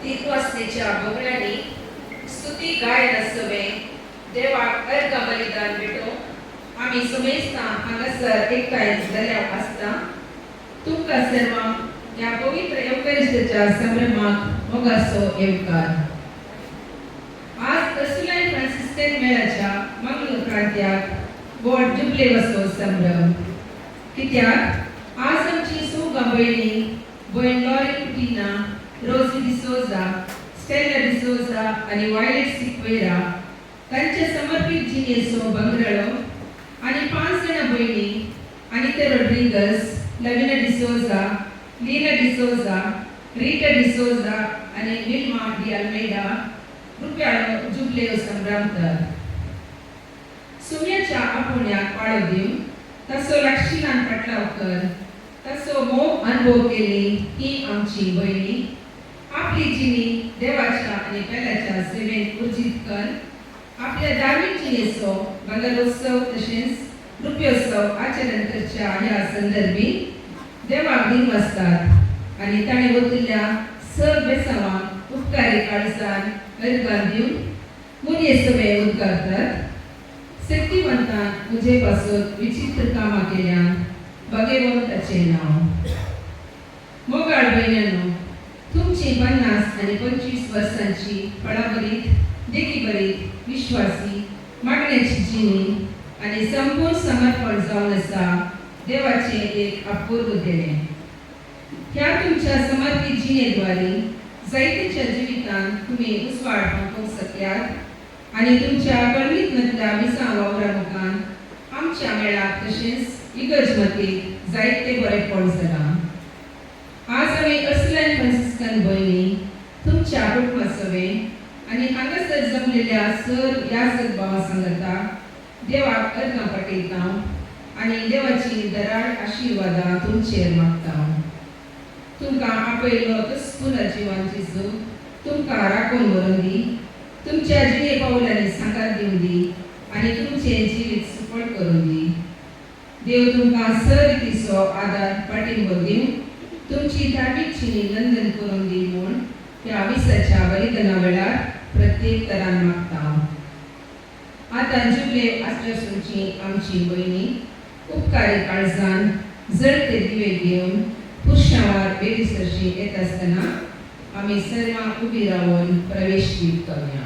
तीर्थवासनेच्या बोगड्यांनी स्तुती गायन असवे देवाक अर्घ बलिदान भेटो आम्ही समेस्ता हांगासर एकठांय जाल्ल्या आसता तुमकां सर्वांक ह्या पवित्र एवकारिस्तीच्या संभ्रमाक मोगाचो येवकार. आज कसुलाय फ्रांसिस्कन मेळाच्या मंगळ प्रांत्याक व्हड जुबलेवचो संभ्रम. कित्याक आज आमची सौगा भयण लॉरेन कुटिना, रोजी डिसोजा, स्टेला डिसोजा आणि वायलेट सिक्वेरा तांचे समर्पित जिणेचो बंगरळो आणि 5 जाणां भयणी अनिता रोड्रिगस, लविना डिसोजा, लीना डिसोजा, रीटा डिसोजा आणि विल्मा डी अल्मेडा रुपयाळो जुबलेओ संभ्रमतात. सुम्याच्या आपुण्याक पाळो दिवन तसो लक्षिणान पटलावकर तसो मोग अनुभव केली ही आमची भयणी आपली जिणी देवाच्या आणि पेलाच्या सेवेत उर्जीत कर आपल्या धार्मिक जिणेचो बंगलोत्सव तशेंच रुपयोत्सव आचरण करच्या ह्या संदर्भी देवाक दिनवासतात आणि ताणें वतिल्ल्या सर बेसांवांक उपकारी काळजान अर्घां दिवन मुनये सवे उद्गारतात. शक्तिवंतान तुजे पासून विचित्र कामां केल्यान भगवंताचें नांव. मोगाळ भयण्यांनो, तुमची 50 आणि 25 वर्सांची फळाबरीत देखीबरीत विश्वासी मागण्याची जिणी आणि संपूर्ण समर्पण जावन आसा देवाचे एक अपूर्व देणे. ह्या तुमच्या समर्पित जिणेद्वारे जायतीच्या जिवितांत तुम्ही उसवाड पावूंक शकल्यात आणि तुमच्या कळमीतमधल्या विसां वावरा मुखान आमच्या मेळाक तशेंच इगर्जमतीक जायते बरेपण जालां. आज आमी असल्यान फ्रांसिस्कन भयणी तुमच्या कुटुंबासवे आणि हांगासर जमलेल्या सर याजक भावा संगता देवाक अर्घां पाठयता आणि देवाची दराळ आशिर्वादां तुमचेर मागता. तुमकां आपयलो तस्कुर जिवान जेजू तुमकां राखून व्हरून दी, तुमच्या जिणे पावलांनी सांगात दिवन दी आणि तुमचे जिवीत सुफळ करून दी. देव तुमकां सर रितीचो आदार पाठिंबो दिवन तुमची धार्मीक जिणी नंदन करून दी म्हूण ह्या विसाच्या बलिदाना वेळार प्रत्येक तरान मागता. आतां जुबले आसपासूनची आमची भयणी उपकारी काळजान जळते दिवे घेवन पुरुषांवार बेदिसरशी येत आसतना आमी सर्वां उबी रावन प्रवेश गीत करूया.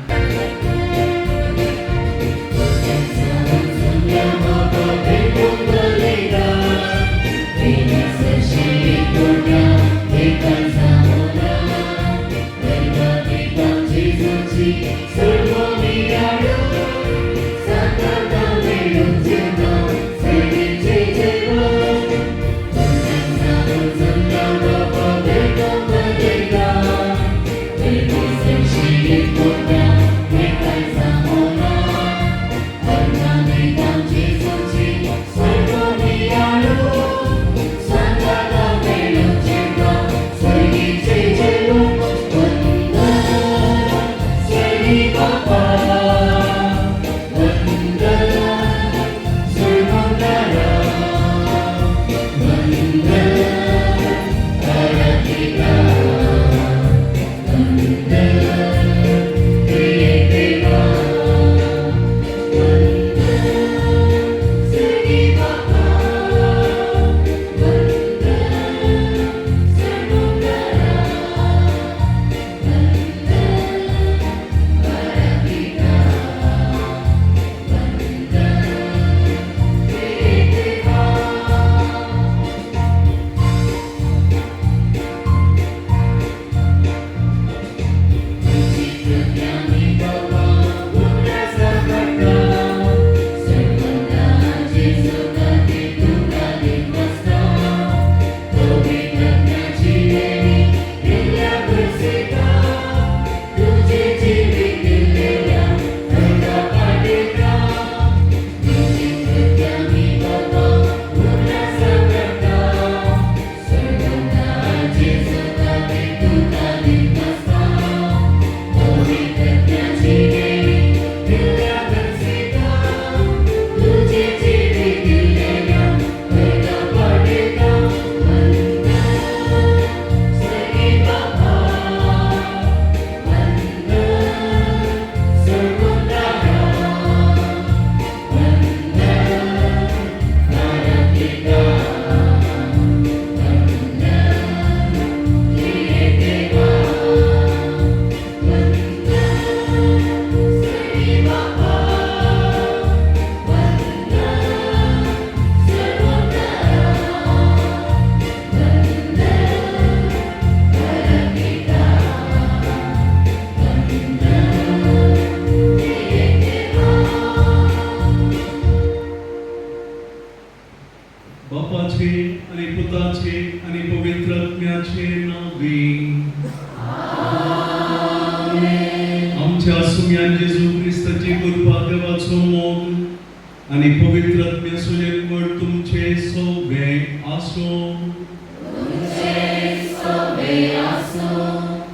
आमच्या सुम्यान जेजू क्रिस्ताची कृपा देवाचो मोग आणि पवित्र आत्म्याचो एकवट तुमचे सोबे आसो.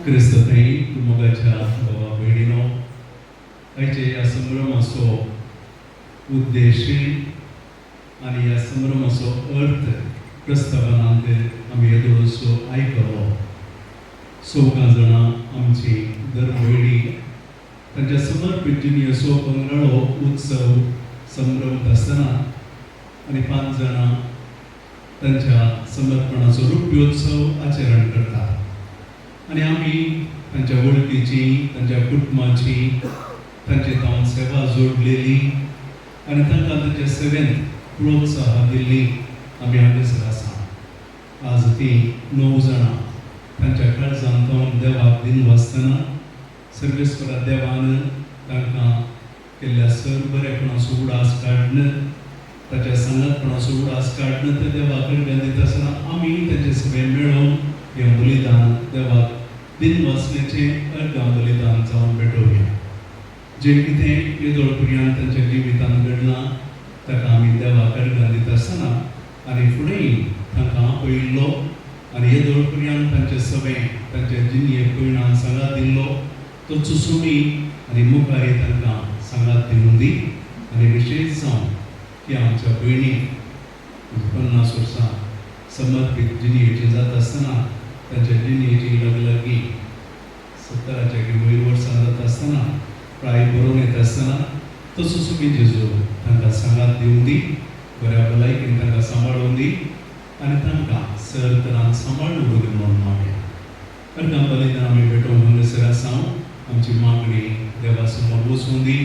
क्रिस्त थंय मोगाच्या भावा भयणीनो, आयचे ह्या संभ्रमाचो उद्देश आणि ह्या संभ्रमाचो अर्थ प्रस्तावनांत आमी येदोळसो आयकलो. 14 जाणां आमची दर भयणी तांच्या समर्पित जिणेचो पंगडाळो उत्सव संभ्रमत आसतना आनी 5 जाणां तांच्या समर्पणाचो रुप्योत्सव आचरण करतात. आनी आमी तांच्या वळखीची, तांच्या कुटुंबाची, तांची तावन सेवा जोडलेली आनी तांकां तांच्या सेवेंत प्रोत्साह दिल्ली आमी हांगासर आसा. आज ती 9 जाणां तांच्या काळजांत तावन देवाक दिन वाचतना सर्वेस्परा देवान तांकां केल्ल्या सर बरेपणाचो उडास काडन, ताच्या सांगातपणाचो उडास काडन ते देवाक अर्घ्य दिता आसतना आमी ताचे सेवे मेळोवन हें बलिदान देवाक दिन वाचण्याचें अर्घ बलिदान जावन भेटोवया. जें कितें येदोळपुर्यांत तांच्या जिवितांत घडलां ताका आमी देवाक अर्घ दिता आसतना आनी फुडेंय तांकां पळयल्लो आनी येदोळपुर्यांत तांचे सवें तांच्या जिणये पयणान सांगात दिल्लो तो चुसुमी आनी मुखारी तांकां सांगात दिवन दी. आनी विशेश जावन की आमच्या भयणीक 50 वर्सां समर्पीत जिणयेची जाता आसतना तांच्या जिणयेची लगलगी 70च्या वयर वर्सां जाता आसतना प्राय बरोवन येता आसतना तो चुसुमी जेजू तांकां सांगात दिवन दी, बऱ्या भलायकेन तांकां सांबाळून दी आनी तांकां सर तरान सांबाळून उरली म्हणून मागया. अर्घ बलिदान आमी भेटोवंक हांगासर आसा. आमची मागणी देवा समोर वचून दी.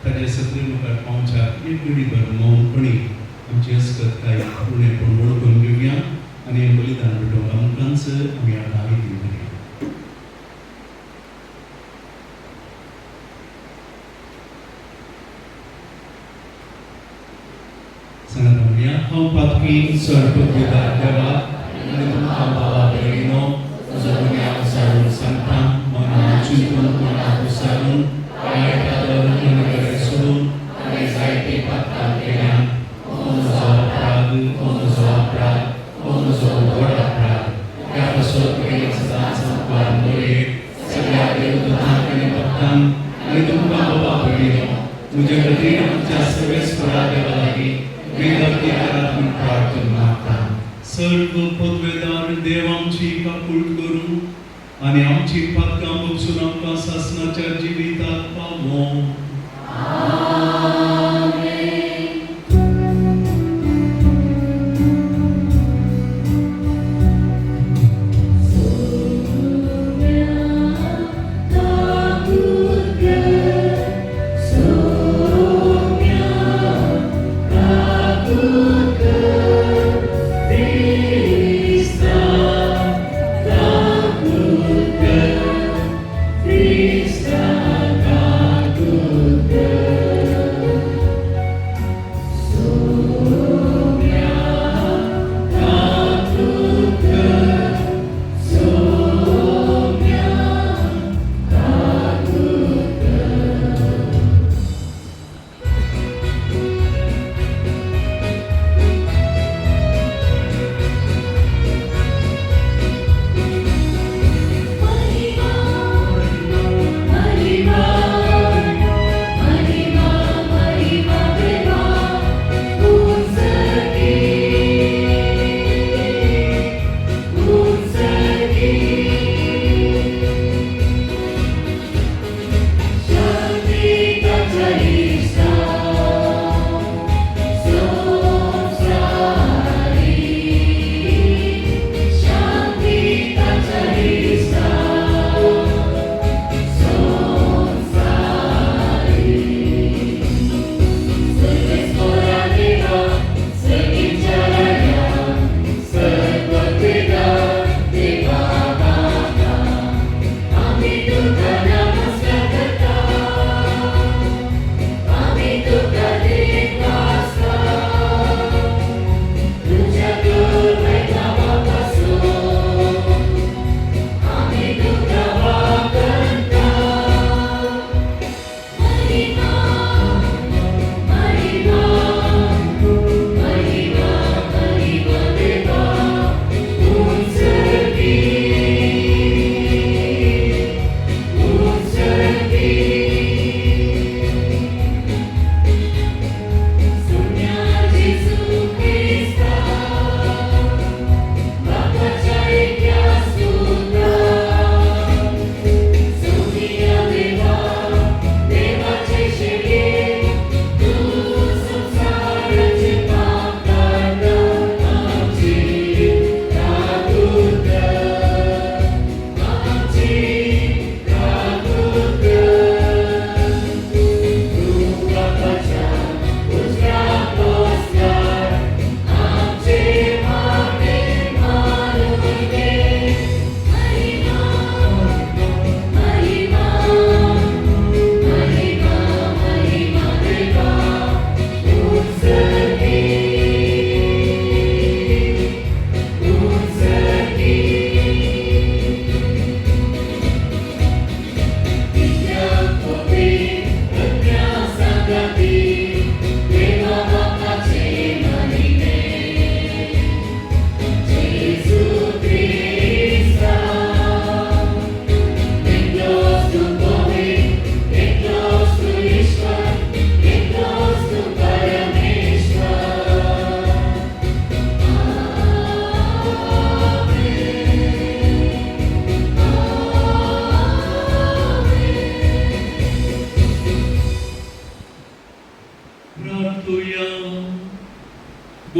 ताचे सत्रे मुखार पावच्याक एक घडीभर मौनपणी आमची अस्कताय उणेपण वळखून घेवया आनी हें बलिदान भेटोवंक आमकांच आमी आतां आयती करुया. सांगात म्हणया, हांव पातकी चड पदवीदार देवा आनी तुमकां भावा भयणीनो म्हजो गुन्यांव सारून सांगता. मनान चिंतून मनाक विसारून वायट आदर आनी बरें सोडून हांवें जायती पातकां केल्यात. हो म्हजो अपराध, हो म्हजो अपराध, हो म्हजो व्हड अपराध. ह्या पासत पयलीं सदांच उपकार मोरये सगळ्या देवदूतांक आनी भक्तांक आनी तुमकां बाबा भयणीनो म्हजे खातीर आमच्या सर्वेस्परा देवा लागीं विनंती करात म्हूण प्रार्थना मागता. सर्व पदवेदार देव आमची काकूळ करूं आनी आमची पातकां बगसून आमकां सासणाच्या जिवितांत पावो. Krista, God, good.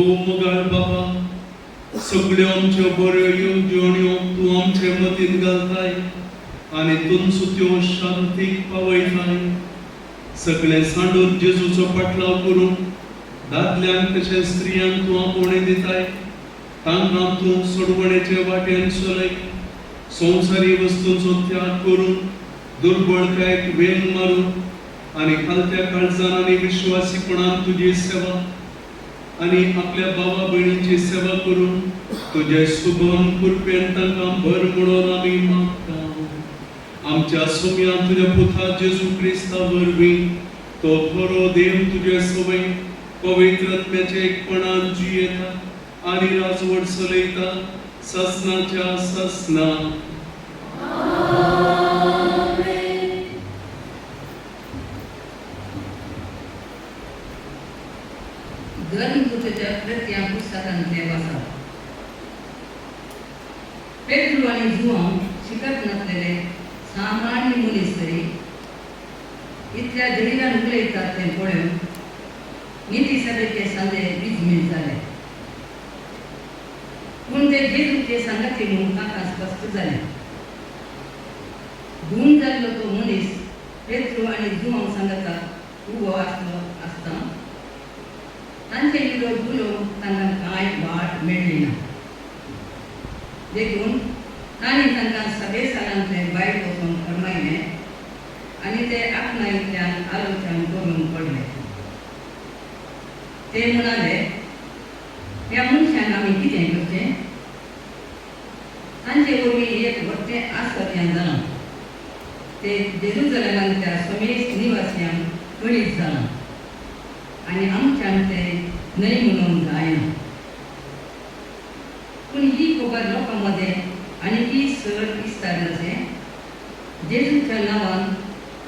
मोगाळ बाबा सगळ्यो आमच्यो बऱ्यो येवजण्यो तूं आमचे मतीन घालताय आनी तुमचो शांतीक पावयताय. सगळे सांडून जेजूचो पाटलाव करून दादल्यांक तशें स्त्रियांक तूं आपोवणे दिताय. तांकां तूं सोडवणेचे वाटेन चलय. संवसारी वस्तूंचो त्याग करून दुर्बळकायेक वेग मारून आनी खालत्या काळजान आनी विश्वासीपणान तुजी सेवा आनी आपल्या भावा भयणींची सेवा करून तुजे शुभम कृपेन तांकां भर म्हणून आमी मागता. आमच्या सोम्यान तुज्या पुता जेजू क्रिस्ता वरवीं तो बरो देव तुजे सवय पवित्र आत्म्याचे एकपणान जियेता आनी राजवट चलयता ससनाच्या ससना. धर्मदूताच्या प्रत्या पुस्तकांतले वाचा. पेद्रू आणि जुआंव शिकत नसलेले सामान्य मनीस तरी इतल्या धैर्यान उलयतात तें पळोवन नीती सभेचे सांजे विजमीत जाले. पूण ते जेजूचे सांगाती म्हणून तांकां स्पश्ट जालें. गुण जाल्लो तो मनीस पेद्रू आनी जुआंव सांगातात उबो आसलो आसता तांचे विरोध उलोवंक तांकां कांय वाट मेळ्ळी ना. देखून तांणी तांकां सभे सालांतले भायर वचून फरमायलें आनी ते आपणायतल्यान आलोचन करून पडले. ते म्हणाले, ह्या मनशान आमी कितें करचें? तांचे वरवीं एक व्हडलें आश्चर्य जालां. ते जेरुसलेमांतल्या समेस्त निवासियांक कळीत जालां आनी आमच्यान ते न्हय म्हणूंक जायना. पूण ही खबर लोकां मदें आनीकय चड विस्तारनाचें. जेजूच्या नांवान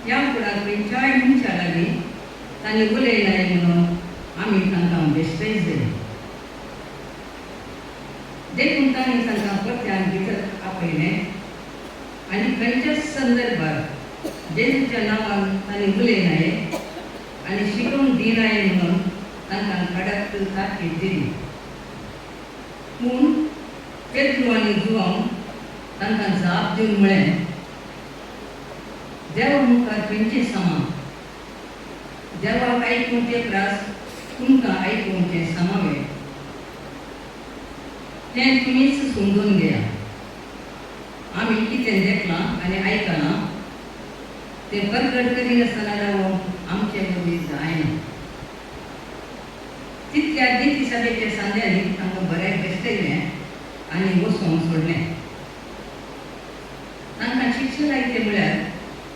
ह्या फुडार खंयच्याय मनशा लागीं तांणी उलयनाय म्हणून आमी तांकां बेश्टयत दिलें. देखून तांणी तांकां परत्यान भितर आपयलें आनी खंयच्याच संदर्भात जेजूच्या नांवान तांणी उलयनाय आनी शिकोवंक दिनाय म्हणून तांकां कडक ताकीद दिली. पूण पेद्रू आनी जुआंव तांकां जाप दिवन म्हळें, देवा मुखार खंयचें सामान? देवाक आयकुंचे त्रास तुमकां आयकुंचे सामावे. तें तुमीच समजून घेया. आमी कितें देखलां आनी आयकलां तें परगट करिनासतना रावप आमचे मदीं जायना. तितल्या नीती सभेच्या सांग्यांनी तांकां बरें बेश्टयलें आनी वचोंक सोडलें. तांकां शिक्षा लायते म्हळ्यार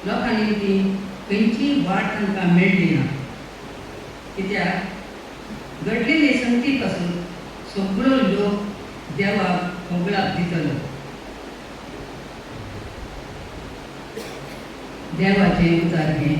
लोकांनी ती खंयचीय वाट तांकां मेळ्ळी ना. कित्याक घडलेले संगती पासून सगळो लोक देवाक होगळाक दितलो. देवाचे उतार घे.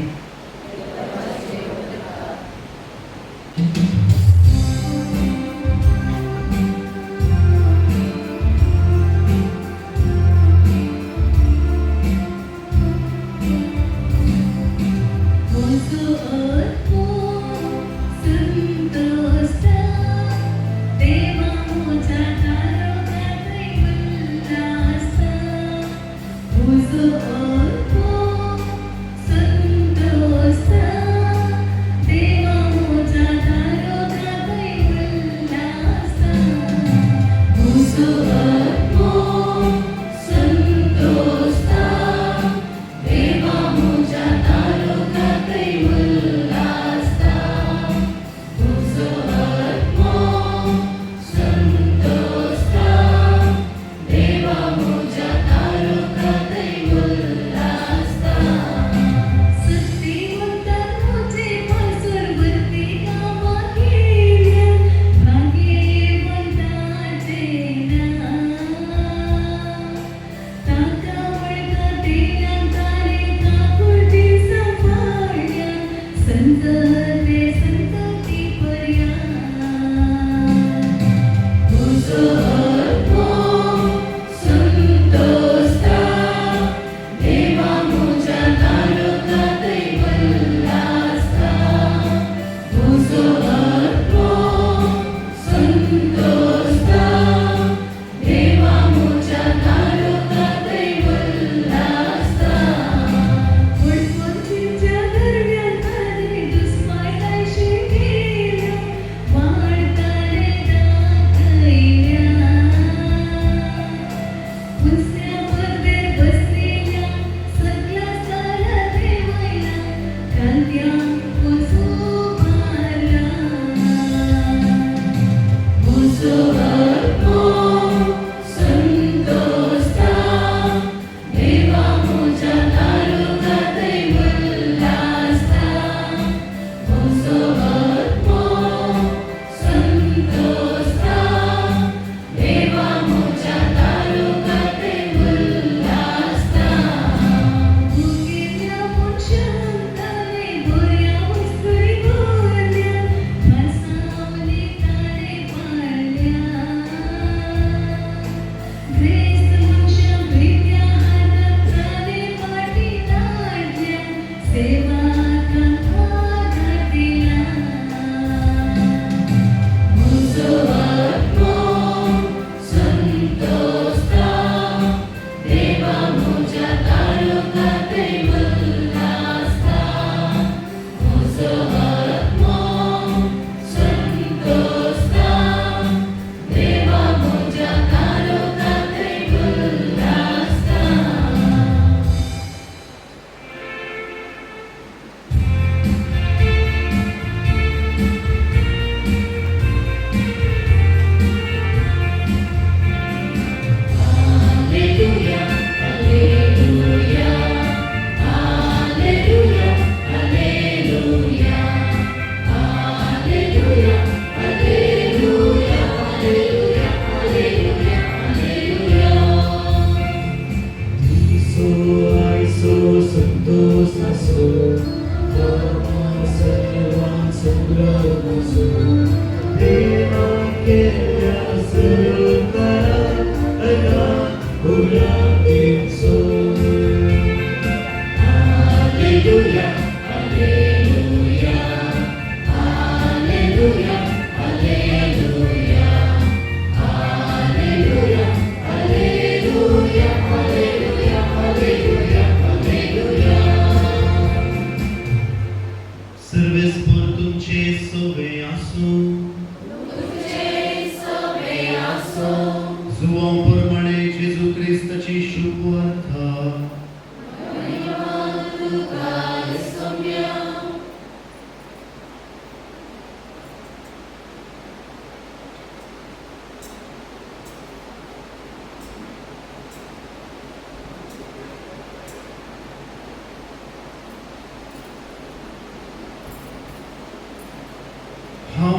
Sun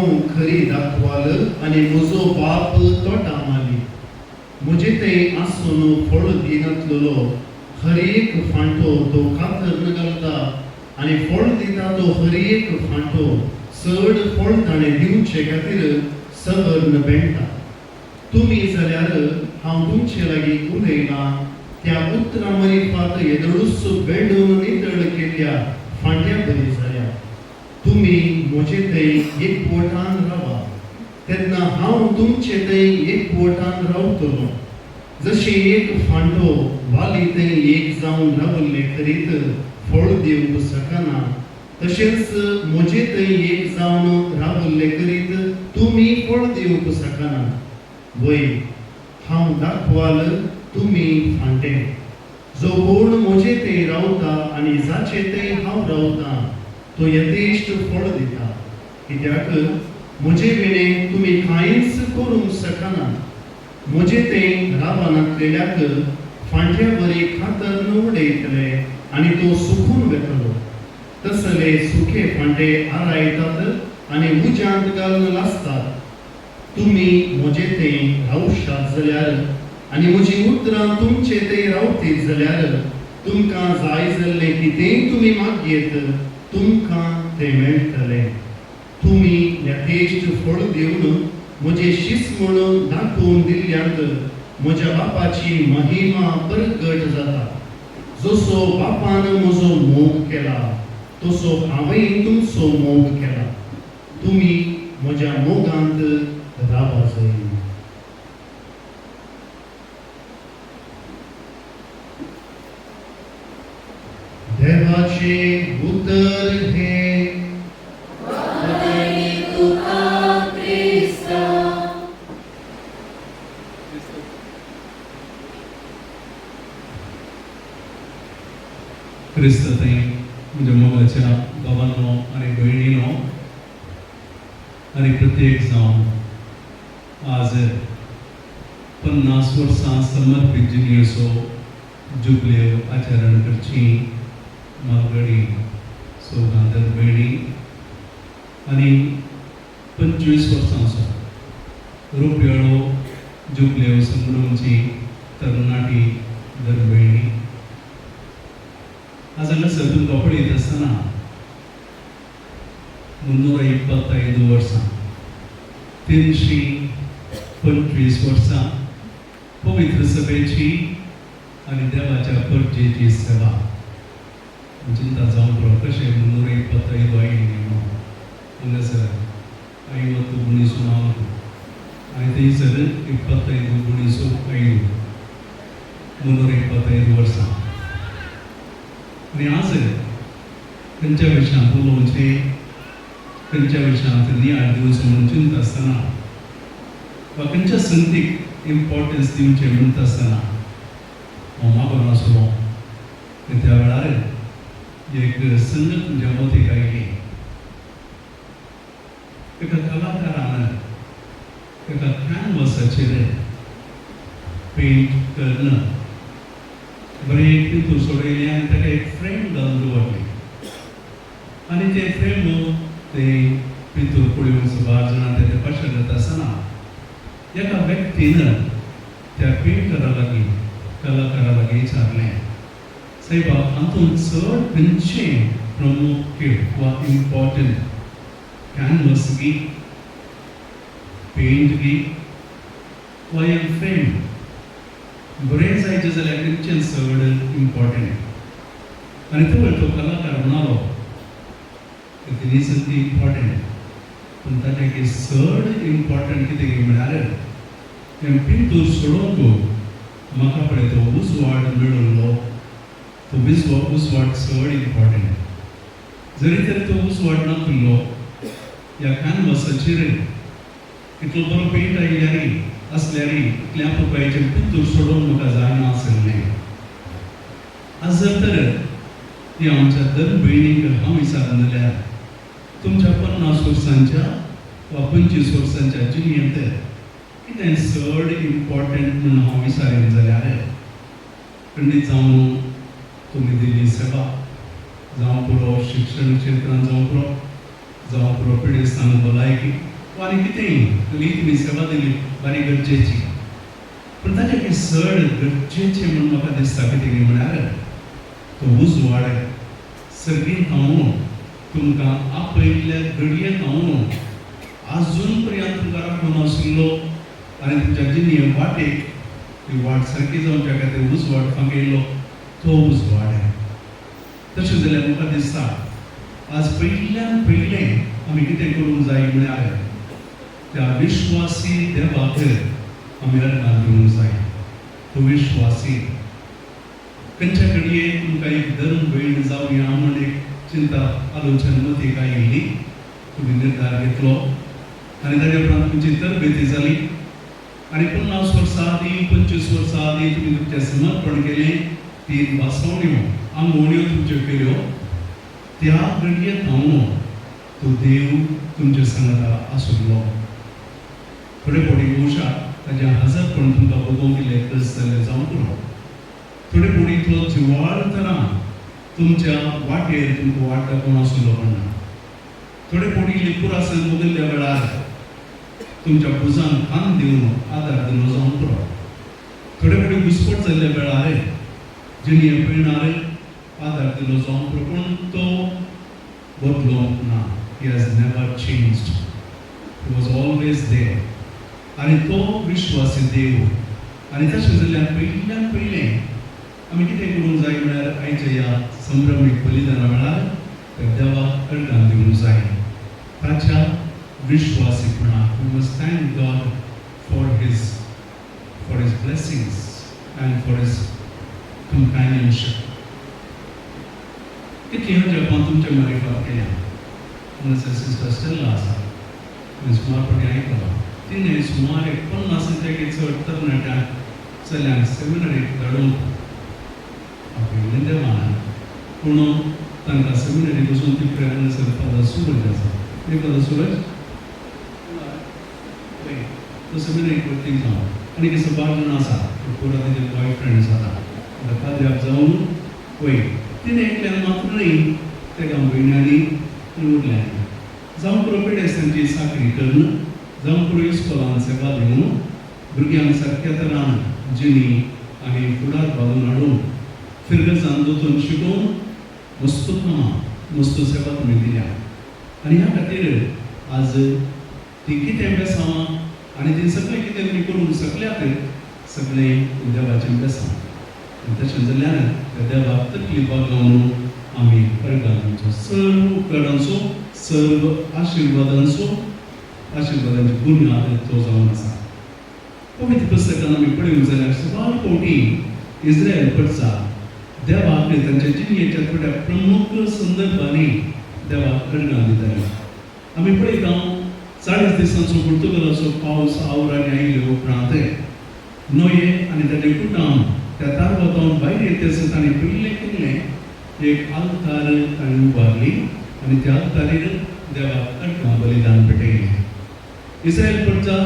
हांव खरी दाखवाल आनी म्हजो बाप तोटा माली म्हजे ते आसून फळ दिनातलो हर एक फांटो तो कातर न घालता आनी फळ दिता तो हर एक फांटो चड फळ ताणें दिवचे खातीर सबर्न बेंटा तुमी जाल्यार हांव तुमचे लागीं उलयलां त्या उतरां मरिफात येदळूस बेंडून नितळ केल्ल्या फांट्या बरी जाल्या तुमी म्हजे थंय एकवटान रावा तेन्ना हांव तुमचे थंय एकवटान रावतलो जशी एक फांटो वाली थंय एक जावन रावल्ले करीत फळ दिवंक शकना तशेंच म्हजे थंय एक जावन रावल्ले करीत तुमी फळ दिवंक शकना वय हांव दाखवाल तुमी फांटे जो कोण म्हजे थंय रावता आनी जाचे थंय हांव रावतां तो यथेश्ट फळ दिता कित्याक म्हजे विणे तुमी कांयच करूंक शकना म्हजे थंय रावनासलेल्याक फांट्या बरी खातर न उडयतले आनी तो सुकून वेतलो तसले सुखे फांटे आरायतात आनी उज्यांत घालून लासतात तुमी म्हजे थंय रावशात जाल्यार आनी म्हजी उतरां तुमचे थंय रावतीत जाल्यार तुमकां जाय जाल्लें कितेंय तुमी मागयेत तुमकां तें मेळटलें तुमी यथेश्ट फळ दिवन म्हजे शिस म्हणून दाखोवन दिल्ल्यांत म्हज्या बापाची महिमा प्रगट जाता जसो बापान म्हजो मोग केला तसो हांवें तुमचो मोग केला तुमी म्हज्या मोगांत रावा जाय देवाचे उतर हे क्रिस्त थंय म्हणजे मोगाच्या भावांनो आनी भयणीनो आनी प्रत्येक जावन आज 50 वर्सां समर्पीत जिणेचो जुबल्यो आचरण करची मालगडी सौगांदर भयणी आनी 25 वर्सांचो रुपयाळो जुबल्यो संभ्रमची तरणाटी दर भयणी आज हांगासर तुमकां पळयत आसतना 325 वर्सां 325 वर्सां पवित्र सभेची आनी देवाच्या परजेची सेवा चिंता जावंक पुरो कशें 325 आयली म्हणून हांगासर 50 गुणीसून हांव आनी थंयसर 25 गुणीसून आयली 325 वर्सां आनी आज खंयच्या विशयांत उलोवचें खंयच्या विशयांत नियाळ दिवचो म्हणून चिंता आसतना वा खंयच्या संतीक इम्पॉर्टन्स दिवचें म्हणटा आसतना हांव मागोन आसलो त्या वेळार एक संगत म्हज्या मतीक आयली एका कलाकारान एका कॅनवासाचेर पेंट करना बरें पितूर सोडयलें आनी ताका एक फ्रेम घालून दवरलें आनी तें फ्रेम ते पितूर पळोवन सुमार जाणां तें पशरत आसतना एका व्यक्तीन त्या पेंटरा लागीं कलाकारा लागीं विचारलें सायबा हातूंत चड खंयचें प्रमुख वा इम्पॉर्टंट कॅनवस गी पेंट गी वा एक फ्रेम बरें जायचें जाल्यार खंयचें चड इम्पॉर्टंट आनी तो कलाकार म्हणालो तिनी संती इम्पॉर्टंट पूण ताचें चड इम्पॉर्टंट कितें म्हळ्यार हें पिंतूर सोडूंक म्हाका पळय तो उजवाड मेळिल्लो तो उजवाड चड इम्पॉर्टंट जरी तरी तो उजवाड नासलो ह्या कॅनवासाचेर इतलो बरो पेंट आयल्यार असल्यार इतल्या रुपयाचें पिंतूर सोडून म्हाका जायना आसलें आज जर तर ती आमच्या दर भयणीक हांव विचारन जाल्यार तुमच्या 50 वर्सांच्या वा 25 वर्सांच्या जिणेंत कितें चड इम्पॉर्टंट म्हणून हांव विचारीन जाल्यार खंडीत जावन तुमी दिल्ली सेवा जावं पुरो शिक्षण क्षेत्रांत जावं पुरो पिडेस्तान भलायकी आनी कितेंय तरी तुमी सेवा दिली बरी गरजेची पूण ताचे एक चड गरजेचें म्हूण म्हाका दिसता कितें म्हळ्यार तो उजवाड सर्गीन हांव तुमकां आपयल्ल्या घडयेक हांव आजून पर्यंत तुमकां राखून आशिल्लो आनी तुमच्या जिणे वाटेक ती वाट सारकी जावच्या खातीर उजवाड फांकयलो तो उजवाड तशें जाल्यार म्हाका दिसता आज पयल्यान पयलें आमी कितें करूंक जाय म्हळ्यार त्या विश्वासी देवाक आमी अर्गां दिवंक जाय तो विश्वासी खंयच्या घडये तुमकां एक धर्म भयण जावया म्हूण एक चिंता आलोचन मतीक आयिल्ली तुमी निर्धार घेतलो आनी ताच्या उपरांत तुमची तरबेती जाली आनी 50 वर्सां आदीं 25 वर्सां आदीं तुमी तुमचें समर्पण केलें 3 वासवण्यो आंगवण्यो तुमच्यो केल्यो त्या घडयेक हांव तो देव तुमच्या संगता आशिल्लो थोडे फावटी उशा ताजें हजरपण तुमकां बघूंक गेलें तस जाल्यार जावं पुरो थोडे फावटी तो जिवाळतना तुमच्या वाटेर तुमकां वाट दाखोवन आशिल्लो म्हणना थोडे फावटी लिपुरासन मुगल्ल्या वेळार तुमच्या भुजांक कान दिवन आदार दिलो जावं पुरो थोडे फावटी घुसपट जाल्ल्या वेळार जिणे पळयणार आदार दिलो जावं पुरो पूण तो बदलोंक ना he has never changed he was always there आनी तो विश्वासी देव आनी तशें जाल्यार पयल्यान पयलें आमी कितें करूंक जाय म्हळ्यार आयच्या ह्या संभ्रमीक बलिदाना वेळार त्या देवाक अर्गां दिवंक जाय ताच्या विश्वासीपणाक we must thank God for his blessings and for his companionship कितली ह्या जगांत तुमच्या मारिफात केल्या म्हणून सिस्टर स्टेला आसा तुवें सुमारपणी आयकलां तिणें सुमार 50 ते चड तरणाट्यांक चल्यांक सेमिनरीक धाडून आपयलें देवान पूण तांकां सेमिनरीक वचून ती हांगासर फादर सूरज आसा फादर सूरज तो सेमिनरीक वरती जावन आनी एक 12 जाण आसा पुरो तेजे बॉयफ्रेंड्स आसा काद्याक जावन पळय तिणें एकल्यान मात्र न्ही तेका भयण्यांनी उरल्यान जावं पुरो पेडेस्तांची साखरी करून जावं पुरो इस्कॉलान सेवा दिवन भुरग्यांक सारक्या तरान जिणी आनी फुडार घालून हाडून फिरगसान दोतून शिकोवन मस्त कामां मस्त सेवा तुमी दिल्या आनी ह्या खातीर आज ती कितें बेसांवां आनी ती सगळें कितें तुमी करूंक शकल्यात सगळें देवाचें बेसांव तशें जाल्यार त्या देवाक तकलीफाक लावन आमी अर्गां दिवचो सर्व उपकारांचो सर्व आशिर्वादांची बुन्याद तो जावन आसा पवित्र पुस्तकान आमी पळयूंक जाल्यार सुमार फावटी इस्रायल कडचा देवाक तांच्या जिणेच्या थोड्या प्रमुख संदर्भांनी देवाक अर्गां दिताले आमी पळयता 40 दिसांचो पुर्तुगालाचो पावस आवरांनी आयिल्ले उपरांत नोये आनी ताचे कुटुंब त्या तारवतावन भायर येता आसतना ताणें पयलें केल्लें एक आल्तार ताणें उबारली आनी त्या आल्तारीर देवाक अर्गां बलिदान पेटयलें इस्रायल कडच्या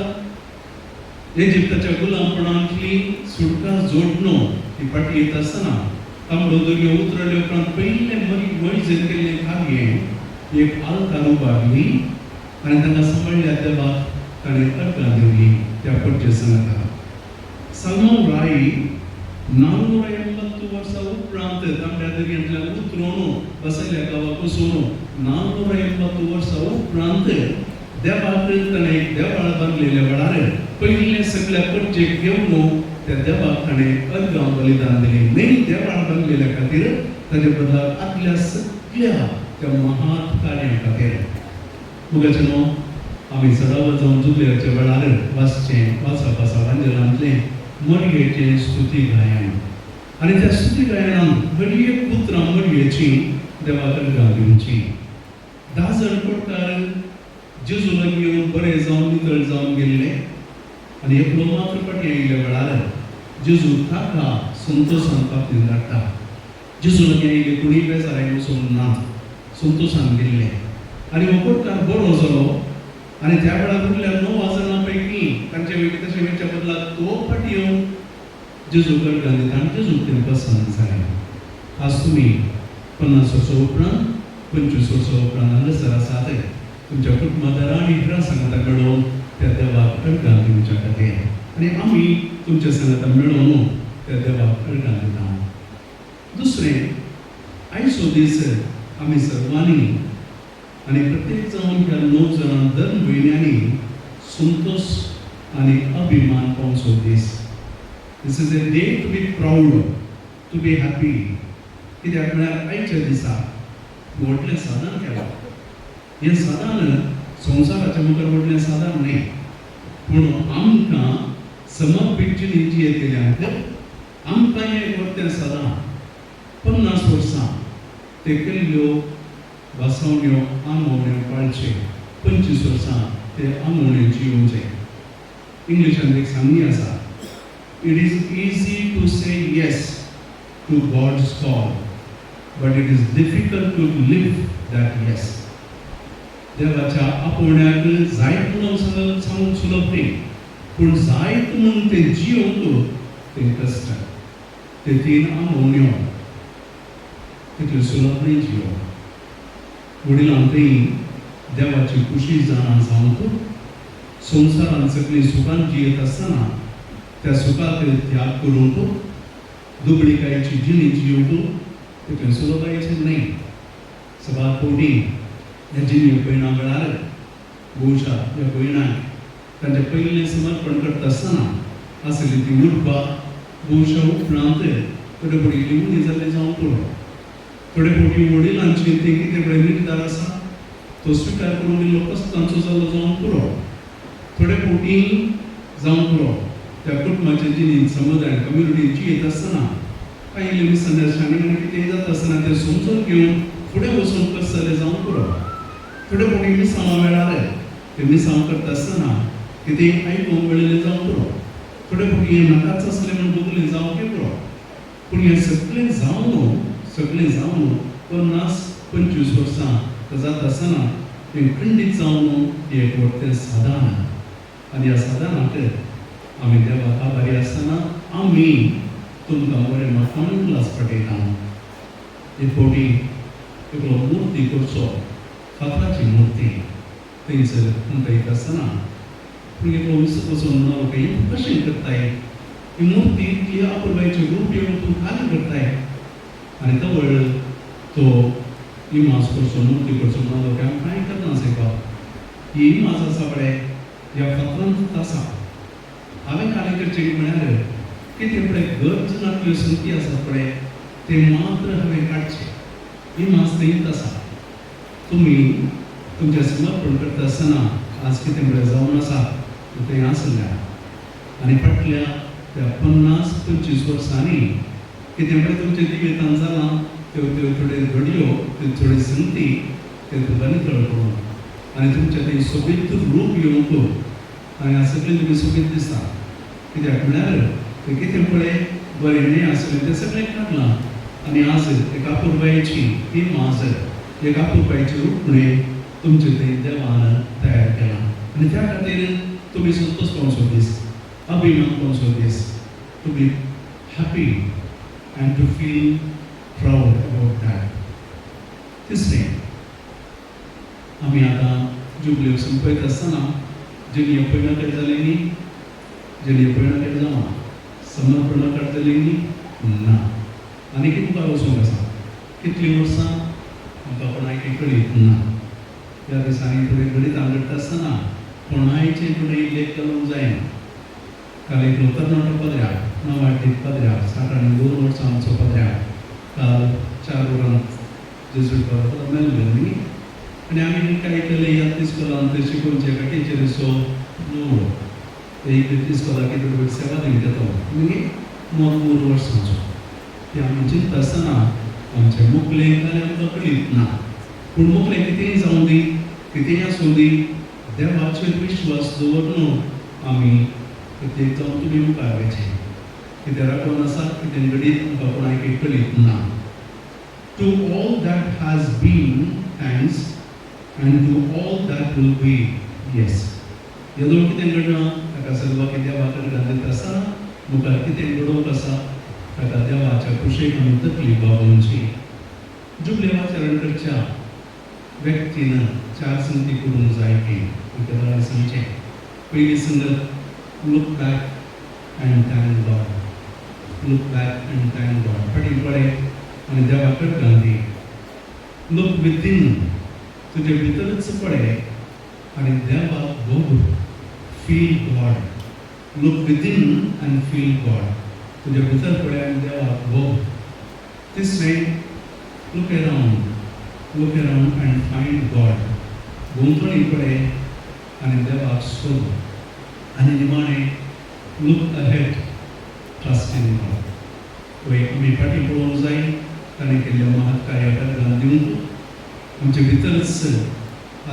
इजिप्ताच्या गुलामपणांतली सुटका जोडणो ही फाटी येता आसतना तांबडो दर्यो उतरले उपरांत पयलें मोइजेन केल्लें कार्य एक आल्तार उबारली आनी तांकां सांबाळल्या देवाक ताणें अर्गां दिवली त्या पडचे संगता सालमोन राई 480 वर्सां उपरांत तांबड्या दर्यांतल्यान उतरून बसयल्या गांवाक वचून 480 वर्सां उपरांत देवाक ताणें देवाळ बांदलेल्या वेळार पयलें सगळ्या पडचेक घेवन त्या देवाक ताणें अर्गां बलिदान दिलें मेन देवाळ बांदलेल्या खातीर ताचे बदलाक आपल्या सगळ्या त्या महान कार्या खातीर मुगाचें आमी सदांच जावन जुबल्याच्या वेळार वाचप आसा वांजलांतलें मडयेचें स्तुती गायन आनी त्या स्तुती गायनांत घडये पुत्रां मडयेची देवाक अर्गां दिवची 10 जाण कोडकार जेजू लागीं येवन बरें जावन नितळ जावन गेल्ले आनी एकलो मात्र फाटी आयिल्ल्या वेळार जेजू ताका संतोशान बाबतींत धाडटा जेजू लागीं आयिल्ले कोणूय बेजाराय वचूंक ना संतोशान गेल्ले आनी हो कोडकार बरो जालो आनी त्या वेळार उरल्या 9 जाणां पैकी तांचे वेळी तशें वेळच्या बदलाक तो फाटी येवन जेजू अर्गां दिता आनी जेजू तें पसंद जालें आज तुमी 50 वर्सां उपरांत 25 वर्सां उपरांत हांगासर आसात तुमच्या कुटुंबादारा आणि इतरां सांगता मेळून त्या देवाक अर्गां दिवच्या खातीर आनी आमी तुमच्या सांगता मेळून त्या देवाक अर्गां दिता. दुसरें, आयचो दीस आमी सर्वांनी आनी प्रत्येक जावन ह्या 9 जाणां धर्म भयण्यांनी संतोश आनी अभिमान पावचो दीस. This is a day to be proud of, to be happy. कित्याक म्हळ्यार आयच्या दिसा व्हडलें साधन केलां. हें साधन संवसाराच्या मुखार व्हडलें साधन न्ही, पूण आमकां समर्पीत जिणेची हें केल्यात. आमकां हें व्हडलें साधन 50 वर्सां ते केल्ल्यो वासवण्यो आंगवण्यो पाळचे, 25 वर्सां ते आंगवण्यो जियोवचे. इंग्लिशान एक सांगणी आसा, It is easy to say yes to God's call, but it is difficult to live that yes. देवाच्या आपोवण्याक जायत म्हणून सांगूंक सुलभ न्ही, पूण जायत म्हणून ते जियोवंक ते कश्ट. ते 3 आंगवण्यो तितल्यो सुलभ न्ही जियोवप. वडिलांकय देवाची खुशी जावंक संवसारांत सगळी सुखान जियेत आसतना त्या सुखाक त्याग करूंक दुबळीकायेची जिणी जियोवंक तितलें सुलभायेचें न्ही. सवात फावटी ह्या जिणी भयणां वेळार भोवशा ह्या भयणांक तांचें पयलें समर्पण करता आसतना आसली ती उर्बा भोवशा उपरांत थोडे फावटी लिवून जाल्लें जावंक पुरो. थोडे फावटी वडिलांची ते कितें पळय निर्धार आसा तो स्विकार करून दिल्लो कश्टांचो जाल्लो जावंक पुरो. थोडे फावटी जावंक पुरो त्या कुटुंबाच्या जिणेंत समुदाय कम्युनिटीची येत आसतना काही मिसअंडरस्टँडिंग आनी कितेंय जाता आसतना तें समजून घेवन फुडें वचून कसले जावंक पुरो. थोडे फावटी मिसांवा वेळार ते मिसांव करता आसतना कितेंय आयकूंक मेळिल्लें जावंक पुरो. थोडे फावटी हें नाकाच आसलें म्हूण बगलें जावंकय पुरो. पूण हें सगळें जावन 50-25 वर्सां जाता आसतना तें खंडीत जावन एक व्हडलें साधन. आनी ह्या साधनाक आमी देवाक आभारी आसतना आमी तुमकां बरें मतान ग्लास पटयता. एक फावटी एकलो मुर्ती करचो, फातराची मुर्ती थंयसर म्हणटा आसतना पूण एकलो विसप वचून म्हणलो की कशें करताय ही मुर्ती इतली अपुरबायेचें रूप येवन तूं खाली करताय. आनी तो वळ तो इमाज करचो मुर्ती करचो म्हणलो की आमी कांय करना सेवा ही इमाज आसा पळय ह्या फातरांत आसा. हांवें खाली करचें म्हळ्यार कितें पळय गरज नातल्यो संगती आसात पळय ते मात्र हांवें काडचे. इमाज थंयच आसा. तुमी तुमचें समर्पण करता आसतना आज कितें पळय जावन आसा तें आसल्या आनी फाटल्या त्या 50-25 वर्सांनी कितें पळय तुमचें जिवितांत जालां त्यो थोड्यो घडयो त्यो थोड्यो संगती ते तुका नितळ करून आनी तुमचें तें सोबीत रूप येवंक आनी हांगा सगळें तुमी सोबीत दिसता. कित्याक म्हळ्यार तें कितें पळय बरें न्ही आसलें तें सगळें काडलां आनी आज एका पुरबायेची ही माज एका पुरबायेचें रूपणें तुमचें थंय देवान तयार केलां. आनी त्या खातीर तुमी संतोश पावचो दीस, अभिमान पावचो दीस, to be happy and to feel proud about that. तिसरें, आमी आतां जुबली संपयत आसतना जेणी अपयणां कडेन जालीं न्ही, जेणी अपयणां कडेन जावं समर्पणां कडेन जालीं न्ही ना. आनी कितें मुखार वचूंक आसा. कितलीं वर्सां आमकां कोणाक कळीत ना. ह्या दिसांनी थोडी घडीत आंगडटा आसतना कोणायचें फुडें इल्लें करूंक जायना. काल एक कर्नाटक पदऱ्याक नवाड्डीक पदऱ्याक 62 वर्सां आमचो पदऱ्याक काल 4 वरां जेजूट बाबा मेल्ले न्ही. आनी आमी काय केलें ह्या इस्कॉलांत शिकोवचे काय टिचरीचो नो एक इस्कॉलाक कितें सेवा दिवंक येता म्हणजे 9 वर्सांचो. ते आमी चिंतता आसतना आमचें मुखलें जाल्यार आमकां कळीत ना. पूण मुखलें कितेंय जावं दी, कितेंय आसूं दी, देवाचेर विश्वास दवरून आमी कितें जावं तुमी मुखार वयचें. कितें राखून आसा कितें घडीत आमकां कोणाक कळीत ना. To all that has been thanks and to all that will be yes. येदो कितें घडना ताका सर्व कितें देवाक घालीत आसा मुखार कितें घडोवंक आसा ताका देवाच्या कुशेक आमी तकली बाबोवची. जुबली आचरण करच्या व्यक्तीनं 4 संगती करून जाय की तुका सांगचें. पयली संगत look back and thank God. Look back and thank God. फाटीं पळय आनी देवा करता ती. लूक विथीन, तुजे भितरच पळय आनी देवाक बघ. Feel God. Look within and feel God. तुजे भितर पळय आनी देवाक बघ. तिसरें, look around and find God. भोंवतणी पळय आनी देवाक सोद. आनी निमाणें, look ahead, trust in God. पळय आमी फाटीं पळोवंक जाय ताणें केल्ल्या महत् कार्याक दान दिवंक आमचे भितरच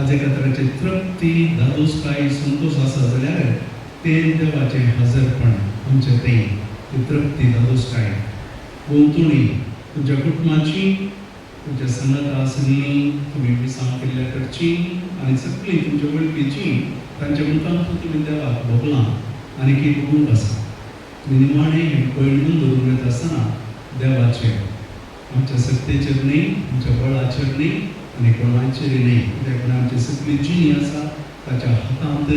आज एका तरांची तृप्ती, धादोसकाय, संतोष आसा जाल्यार तें देवाचें हजरपण आमचें तें तृप्ती, धादोसकाय. भोंवतणी तुज्या कुटुंबाची, तुज्या संगत आसली, तुमी मिसांग केल्ल्या कडची आनी सगळीं तुमच्या वळखीची तांच्या मुखार तुमी देवाक भोगलां आनी की बघूंक आसा. तुमी निमाणें हें पळयून दवरून येता आसतना देवाचेर, आमच्या सत्तेचेर न्ही, आमच्या बळाचेर न्ही आनी कोणाचेर न्ही, कित्याक आमची सगळी जिणी आसा ताच्या हातांत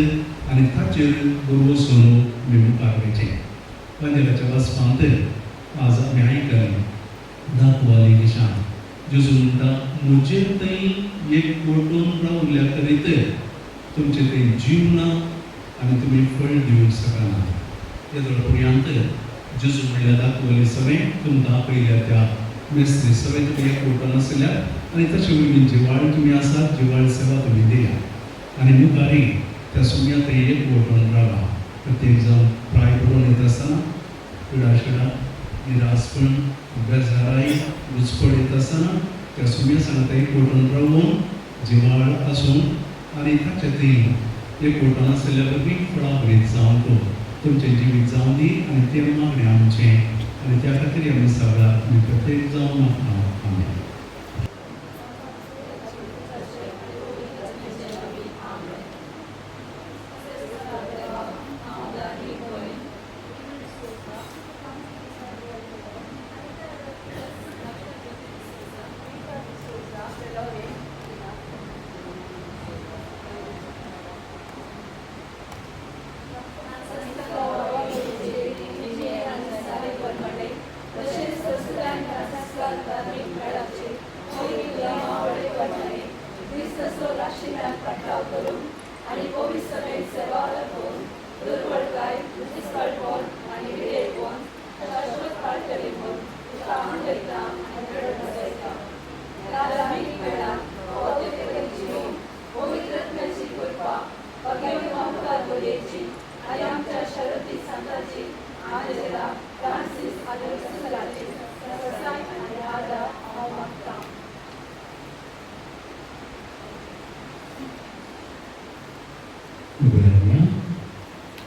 आनी ताचेर बरोवसून आमी मुखार वयचें. पंदेलाच्या वचपांत आज आमी आयकलें दाखवाली निशान. जेजू म्हणटा, म्हजेर थंय एक बोटून उरल्या करीत तुमचे थंय जीव ना आनी तुमी फळ दिवंक शकना. येदोळ पर्यंत जेजू म्हणल्यार दाखवली सगळें तुमकां पयल्या त्या मेस्त्री सगळें तुमी एक बोटून आसल्यार आनी तशें वयली जिवाळ तुमी आसात, जिवाळ सेवा तुमी दिल्या आनी मुखारी त्या सुम्या थंय एक बोटून रावला. प्रत्येक जावन प्राय करून येता आसतना पिडाशिडा, निरासपण, बेजाराई, घुसपड येता आसतना त्या सुम्या सांगता एक बोटून रावून जिवाळ आसून आनी ताचे थंय एक बोटून आसलेल्या बरी फळां बरीत जावन तूं तुमचें जिवीत जावन दी आनी तें मागणें आमचें आनी त्या खातीर आमी सगळ्याक आमी प्रत्येक जावन मागता. आमेन.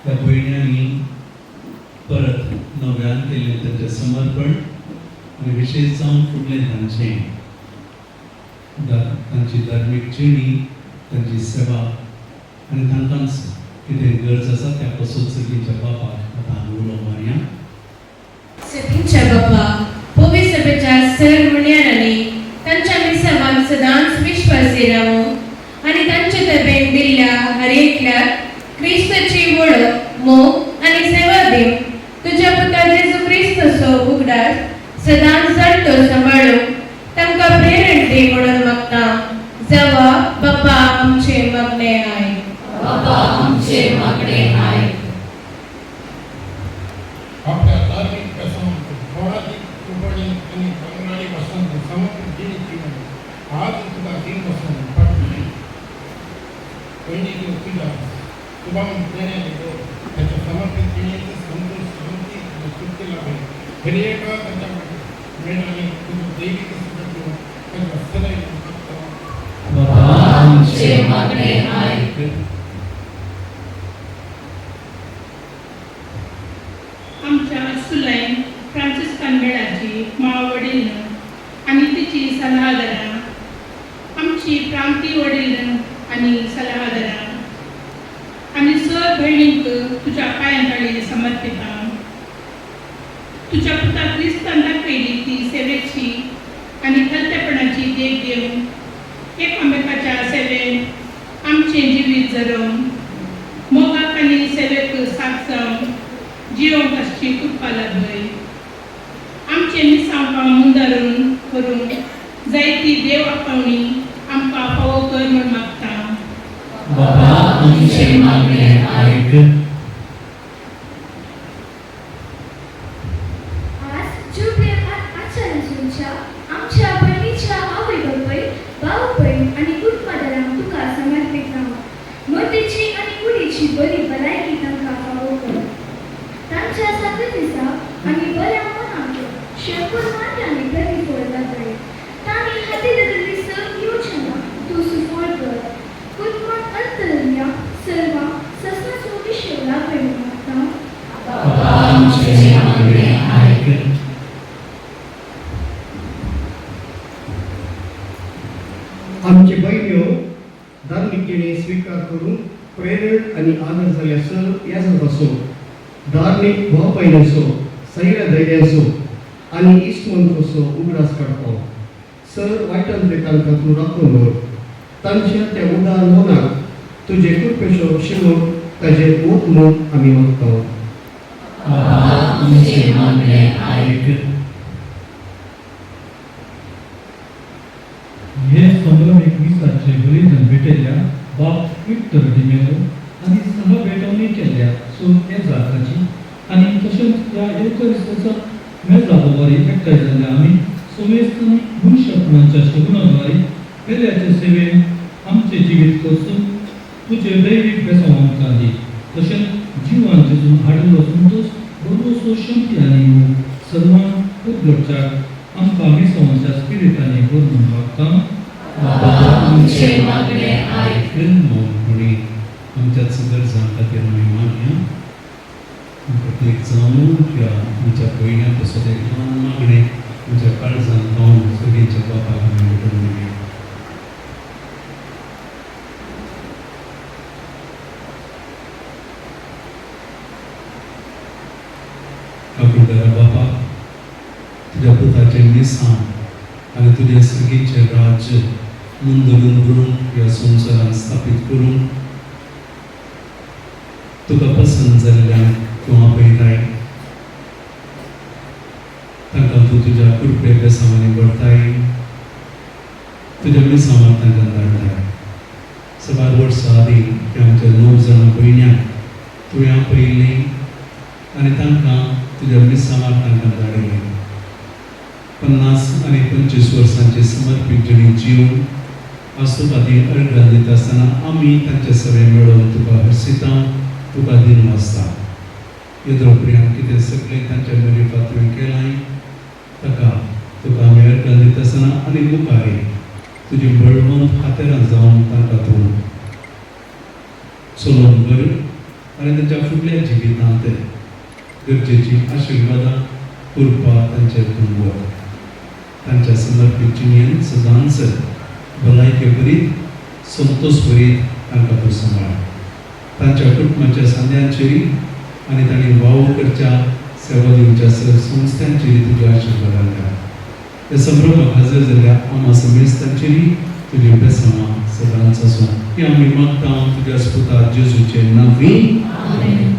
त्या भयण्यांनी परत नव्यान केल्लें तांचें समर्पण आनी विशेश जावन फुडलें तांचें तांची धार्मीक जिणी, तांची सेवा आनी तांकांच कितें गरज आसा त्या पासून सगळींच्या बापाक आतां आमी उलो मारया. सतींच्या बापाक पवित्र सभेच्या सर्व मुण्यारांनी तांच्या मिसावाक सदांच विश्वासी रावूं आनी तांचे तब्येत दिल्ल्या हर एकल्याक क्रिस्ताची वळख, मोग आनी सेवा दिव. तुज्या पुता जेजू क्रिस्ताचो उगडास सदांच जाणटो सांबाळूंक तांकां प्रेरण दी म्हणून मागता. जावा बापा आमचे मागणे आय. बापा आमचे मागणे आय. आपल्या धार्मिक प्रसंग, पौराणिक कृपणी आणि पंगणारी प्रसंग समर्पित जीवन आज तुका दिन पासून पडली. पहिली दिवस तुझा शुभम देण्याने तो त्याच्या समर्पित जीवनाची संतोष, शांती आणि तृप्ती लाभे. घरी एका त्याच्या मेळाने तुझं दैविक सुखी त्याच्या सदैव बापा आमचे मागणे आय. आमच्या सुलैन फ्रांसिस्कान मेळाची माव वडील आणि तिची सल्लागारां, आमची प्रांती वडील आणि सल्लागारां आणि सर भयणींक तुझ्या पांयांतळी समर्पिता. तुझ्या पुता क्रिस्तान दाखयली ती सेवेची आणि थलतेपणाची देख देव एकामेकाची धरून मोगाक आनी सेवेक साथ जावन जिवंक आसची कृपा लाभय. आमचे मिसांवां मुंदारून करून जायती देव आपावणी आमकां फावो कर म्हूण मागता. बाबा आमचे मागणे ऐक. आज जुबेहात आचरणच्या आमच्या बहिणीच्या आवय बापाय भाऊ बहीण आणि कुटुंबादारांक तुका समर्पिता. मतीची आणि कुडीची बरी भलायकी तांकां फावो कर. तांच्या साखरेचा आणि बऱ्या मनाक शेपूर मार्गाने प्रतिफळ जातले. तांणी हाती धरिल्ली सर्व योजना तूं सुफळ कर. कुटुंबात अंतरल्या सर्व ससाचो विषय लागय मागता. बाबा आमचे मागणे ऐक. आमचे बहिण्यो धार्मिकतेने स्वीकार करून प्रेरक आणि आदर झाल्या सर याचा असो धार्मिक भावपायन असो सैरा धैर्य असो आणि इष्टवंत असो उगडास काढतो. सर वाईटांतले तांकां तूं राखून दवर. तांच्या त्या उदार मनाक तुजे कृपेचो शिवो ताजे मोत म्हूण आमी मागता. बाबा आमचे मागणे ऐक. हे संभ्रम 21 बलिदान भेटयल्या बाप विक्टर डिमेलो आनी सह भेटवणी केल्या सोन्या जाताची आनी तशेंच ह्या एवकरिस्ताचा मेजाबोवारी एकठांय जाल्ल्या आमी समेस्तांनी मनुष्यपणाच्या शगुणाद्वारे पेल्याचे सेवेन आमचे जिवीत करसून तुजे दैवीक बेसांव आमकां दी. तशेंच जिवान जेजून हाडिल्लो संतोष बरोसो शांती आनी मोग सर्वांक उगडच्याक आमकां मिसावांच्या स्पिरिटांनी भरून मागता. बाबा आमचे मागणे ऐक. मौनपणी आमच्या गरजां खातीर आमी मागया. प्रत्येक जाणून किंवा आमच्या पयल्या पासून एक ल्हान मागणें तुमच्या काळजांत पावून सगळींच्या बापाक आमी भेटून दिली. काकुळदारा बापा, तुझ्या पुताचे मिसां आनी तुझे सगळींचे राज्य मुंदरून करून ह्या संवसारांत स्थापीत करून तुका पसंत जाल्ल्यांक तूं आपयताय. तांकां तूं तुज्या कृपे बेसांवांनी भरताय. तुज्या मिसांवांक तांकां धाडताय. 7 वर्सां आदीं त्या आमच्या 9 जाणां भयण्यांक तुवें आपयिल्लीं आनी तांकां तुज्या मिसांवांक तांकां धाडिल्लीं. 50 आनी 25 वर्सांचे समर्पीत जिणी जिवन आज तुका ती अर्घां दिता आसतना आमी तांचे सवे मेळोवन तुका हरसिता, तुका दिन वाचता. येद्रो प्रियान कितें सगळें तांच्या मरिफात तुवें केलां ताका तुका आमी अर्घां दिता आसतना आनी मुखारी तुजी बळवंत खातेरां जावन तांकां तूं चलोवन बर आनी तांच्या फुडल्या जिवितांत गरजेची आशिर्वादां कृपा तांचेर तूं व्हर. तांच्या समर्पीत जिणेंत सदांच भलायके बरीत संतोष बरीत तांकां तूं सांबाळ. तांच्या कुटुंबाच्या सांद्यांचेरी आनी तांणी वाव करच्या सेवा दिवच्या संस्थांचेरी तुज्या आशिर्वाद घाल. हे संभ्रमाक हाजीर जाल्ल्या आमा समेस्तांचेरी तुजी बेसांवां सदांच आसूं. ही आमी मागता तुज्या पुता जेजूचे नांवी. आमेन.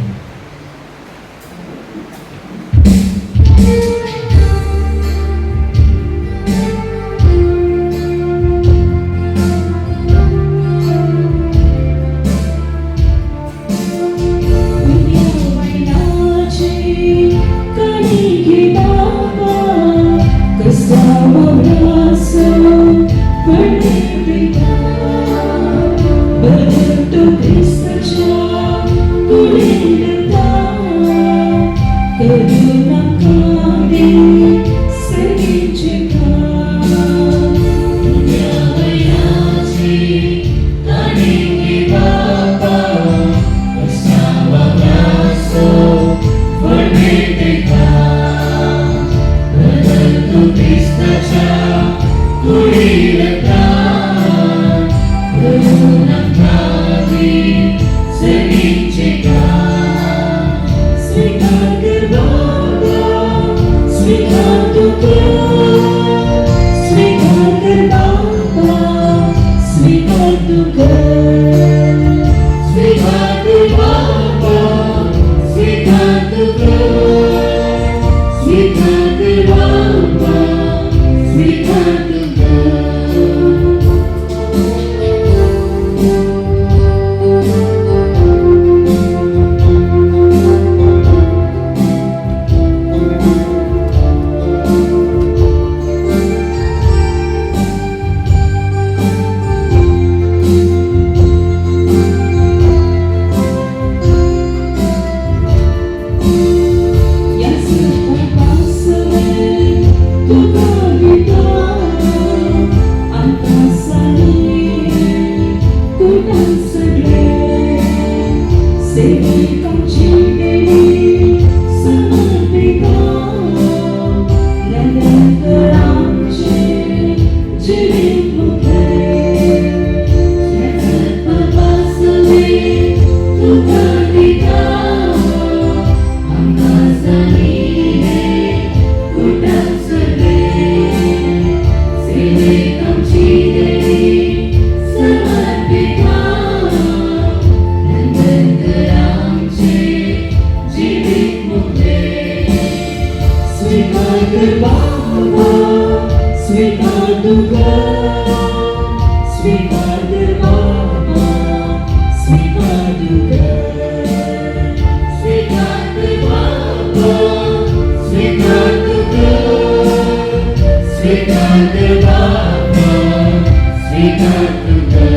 तुका स्वीकार कर बाबा स्वीकार तुका स्वीकार कर बाबा स्वीकार तुका स्वीकार कर बाबा स्वीकार तुका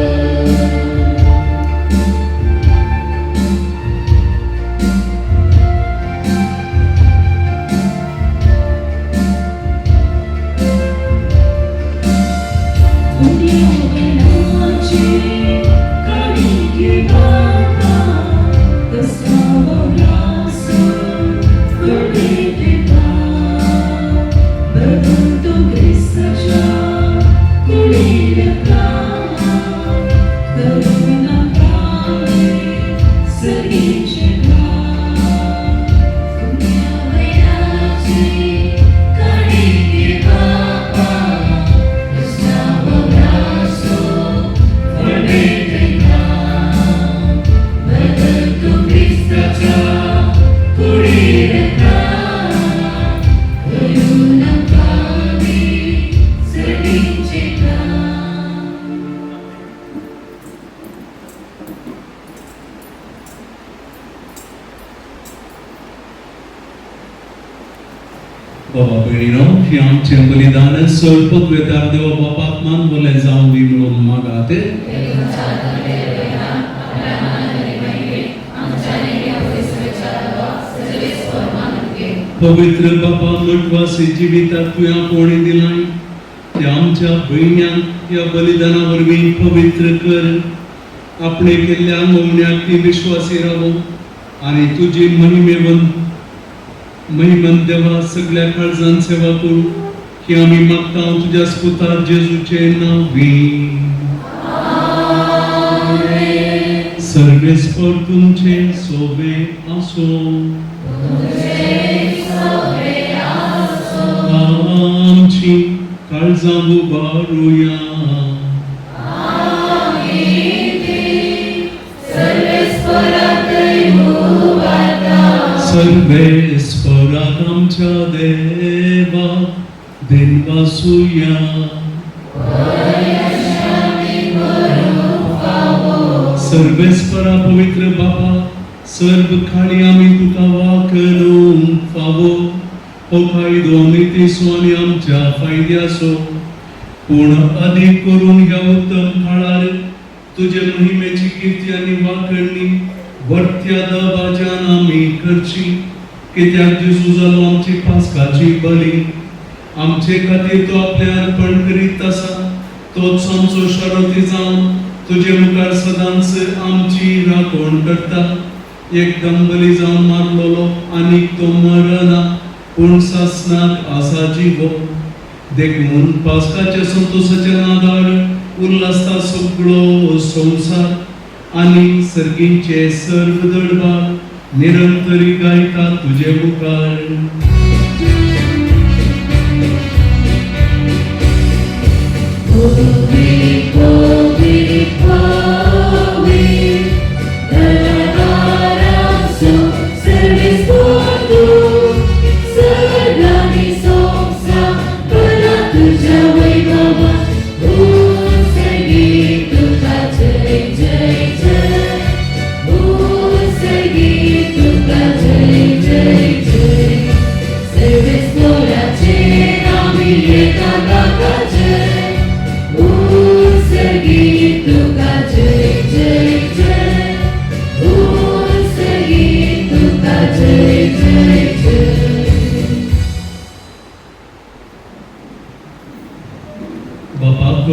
बाबा भयणीनो ही आमचें बलिदान सर्पद्वेतार देवा बापाक मान बोले जावं दी म्हणून मागात पवित्र बापा मठवासी जिविताक तुवें कोणी दिलाय त्या आमच्या भयण्यांक या बलिदाना वरवीं पवित्र कर आपणे केल्ल्या मोमण्याक ती विश्वासी रावो आनी तुजी महिमन देवा सगळ्या काळजान सेवा करू की आमी मागता तुझ्या स्पुतार जेजूचे नांवी सर्वेस्पर तुमचे सोबे आसो आमची काळजां उबारूया सर्वेस्पराक आमच्या देवा दिनवासूया सर्वेस्परा पवित्र बापा सर्व खाली आमी तुका वाकणूंक फावो हो कायदो नितीसो आनी आमच्या फायद्याचो पूण अदीक करून ह्या उत्तम काळार तुजे महिमेची कीर्ती आनी वाकणणी वर्त्या दबाज्यान आमी करची कित्याक जेजू जालो आमची पासकाची बली आमचे खातीर तो आपले अर्पण करीत आसा तोच आमचो शारोती जावन तुजे मुखार सदांच आमची राखण करता एकदम बली जावन मारलोलो आनीक तो मरना पूण सासनाक आसा जिवो देखून पासकाच्या संतोषाच्या नादार उल्हासता सगळो संवसार आनी सर्गींचे सर्व दळबार निरंतरी गायता तुजे मुखार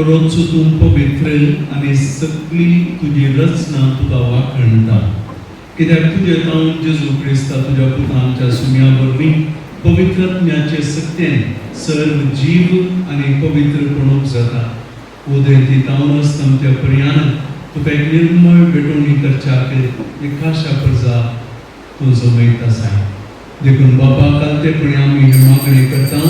रोजचो तूं पवित्र आनी सगळी तुजी रचना तुका वाखणटा कित्याक तुजे तावन जेजू क्रिस्ता तुज्या पुतांच्या सुम्या वरवीं पवित्रत्म्याचे सत्यान सर्व जीव आनी पवित्रपणूक जाता उदेंती तावन आसता पर्यान तुका एक निर्मळ भेटवणी करच्याक एक खाशा प्रजा तूं जमयत आसा देखून बापा कालतेपणी आमी ही मागणी करता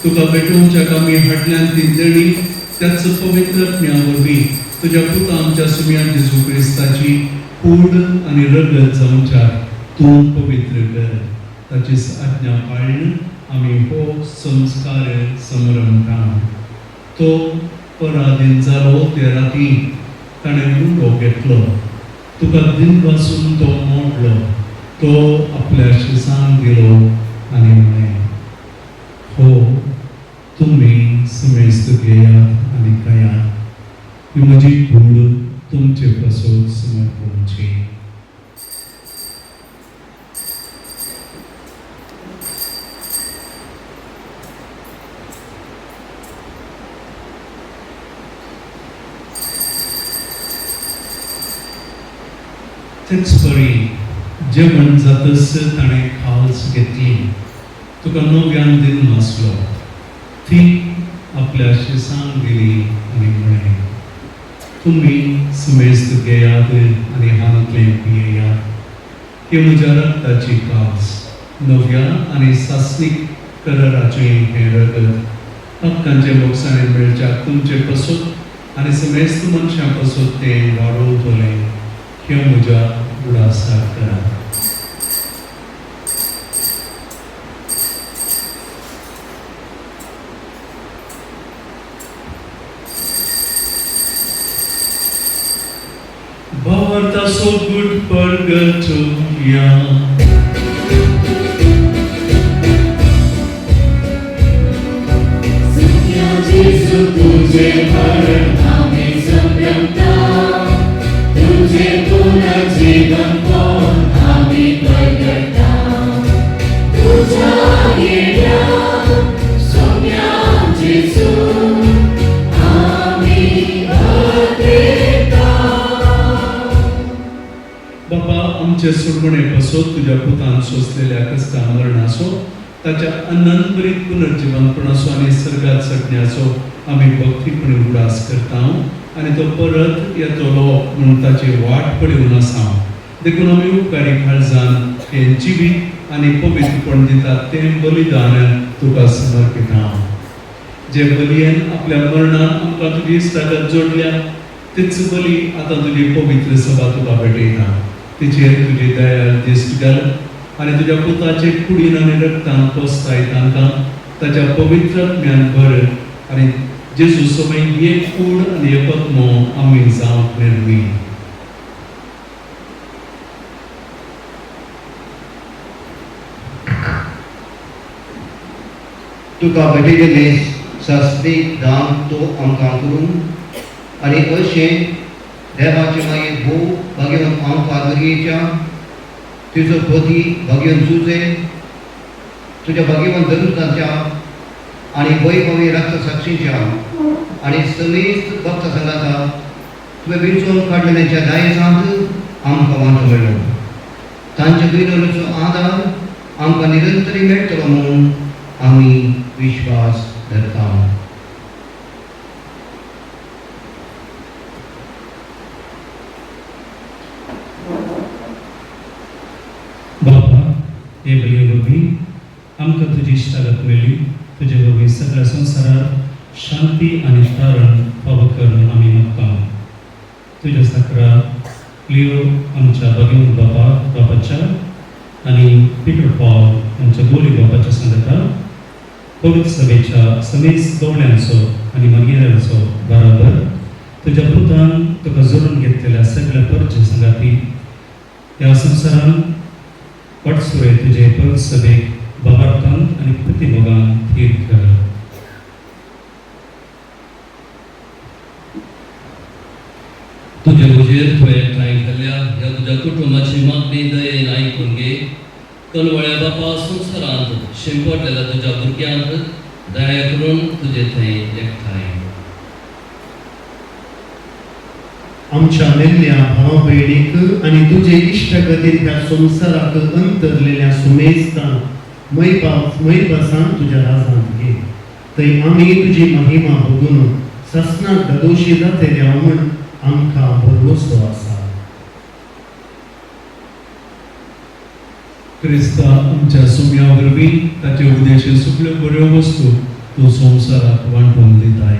तुका भेटोवच्याक आमी हाटल्यान ती देणी त्याच पवित्रत्म्या वरवीं तुज्या पुता आमच्या सुम्यान जेजू क्रिस्ताची कूड आनी रगत जावच्या तूं पवित्र कर ताची आज्ञा पाळून आमी हो संस्कार समरमता तो पराधीन जालो ते राती ताणें मुंडो घेतलो, तुका दिन पासून तो मोडलो, तो आपल्या शिसांक दिलो आनी म्हळें, हो तुम्ही समेस्त घेयात आनी खायात, ही म्हजी कूड तुमचे पासून समर्पणची. तेच परी जेवण जातस ताणें खास घेतली, तुका नव्यान दिन नासलो, ती आपल्या शिसांक दिली आनी म्हळें, तुम्ही समेस्त घेयात आनी हातूंतलें पियेयात, ही म्हज्या रक्ताची कास, नव्या आनी सासणीक कराराचें हें रगत, हक्कांचे मोगसाणें मेळच्या तुमचे पासून आनी समेस्त मनशां पासून तें वाडोवतलें, हे म्हज्या उडासाक करा. Bawartaso good purgatoria. Sukya Jesu tujhe bharan hame samyamta, tujhe punajivan kon hame pragata, tuja yedya samyam Jesu hame bhakreta. बाबा, आमचे सुडमणे पासून तुझ्या पुतान सोसलेल्या कष्टा मरणाचो, ताच्या अनंतरीत पुनर्जीवनपणाचो आनी सर्गात चडण्याचो आमी भक्तीपणे उडास करता आनी तो परत येतलो म्हणून ताची वाट पळोवन आसा. देखून आमी उपकारी काळजान हें जिवीत आनी पवित्रपण दितात तें बलिदान तुका समर्पिता. जे बलयेन आपल्या मरणान आमकां तुजी इश्टागत जोडल्या, तेच बली आतां तुजी पवित्र सभा तुका भेटयता. तिचेर तुजी दयाळ दिश्ट घाल आनी तुज्या पुताचे कुडीन आनी रक्तान पोसताय तांकां ताच्या पवित्रात्म्यान भर आनी जेजू समय एक कूड आनी एकत्मो आमी जावंक मेळवी. तुका भेटिल्ले शास्त्रीक दान तो आमकां करून आनी अशें देवाचे मागीर भोव भाग्यवंत आमकां भुरगेच्या तुजो पती भाग्यवंत जुजे तुज्या भाग्यवंत धनुताच्या आनी वैभवी रक्तसाक्षीच्या आनी समेस्त भक्त संघाचा तुवें विंचून काडलेल्याच्या दायजांत आमकां वांटो मेळ्ळो. तांच्या विनोदाचो आदार आमकां निरंतरी मेळटलो म्हणून आमी विश्वास धरता. बापा, हे बलिये वरवीं आमकां तुजी इश्टागत मेळ्ळी, तुजे वरवीं सगळ्या संवसारात शांती आनी तारण फावो कर म्हूण आमी मागता. तुज्या साकरा लिओ आमच्या भगिनी बापाच्या आनी पिटर पॉल आमच्या गोली बापाच्या संगता पवित्र सभेच्या समेस्त गवण्यांचो आनी मागीरांचो बराबर तुज्या पुतान तुका जोडून घेतलेल्या सगळ्या परचे संगाती ह्या संवसारान पटसुरे तुजे पवित्र सभेक बाबार्थान आनी प्रतिभोगान थीर कर. तुझे उजेर तुवें एकठांय केल्या ह्या तुज्या कुटुंबाची मागणी दयेन आयकून घे. कनवळ्या बापा, संवसारांत शिंपडलेल्या तुज्या भुरग्यांक दया करून तुजे थंय एकठांय. आमच्या मेल्ल्या भावा भयणीक आनी तुजे इश्टगतीन ह्या संवसाराक अंतरलेल्या सुमेस्तांक मैपासान तुज्या राजांत घे. थंय आमी तुजी महिमा बघून ससनाक धडोशी जातल्या म्हण आमकां भरवसो आसा. क्रिस्ता आमच्या सुम्या वरवीं ताचे उदेशी सगळ्यो बऱ्यो वस्तू तूं संवसाराक वांटून दिताय.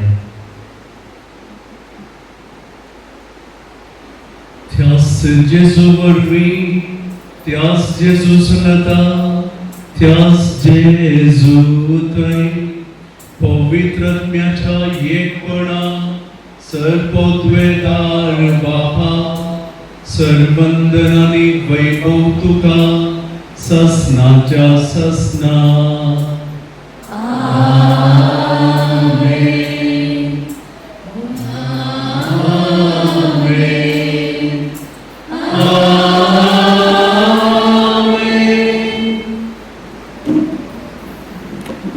त्याच जेजू वरवीं, त्याच जेजू संगता, त्याच जेजू थंय पवित्रत्म्याच्या एकपणा सर्पोद्वेदार बापा सर्वंदनानी वैभव तुका ससनाच्या ससना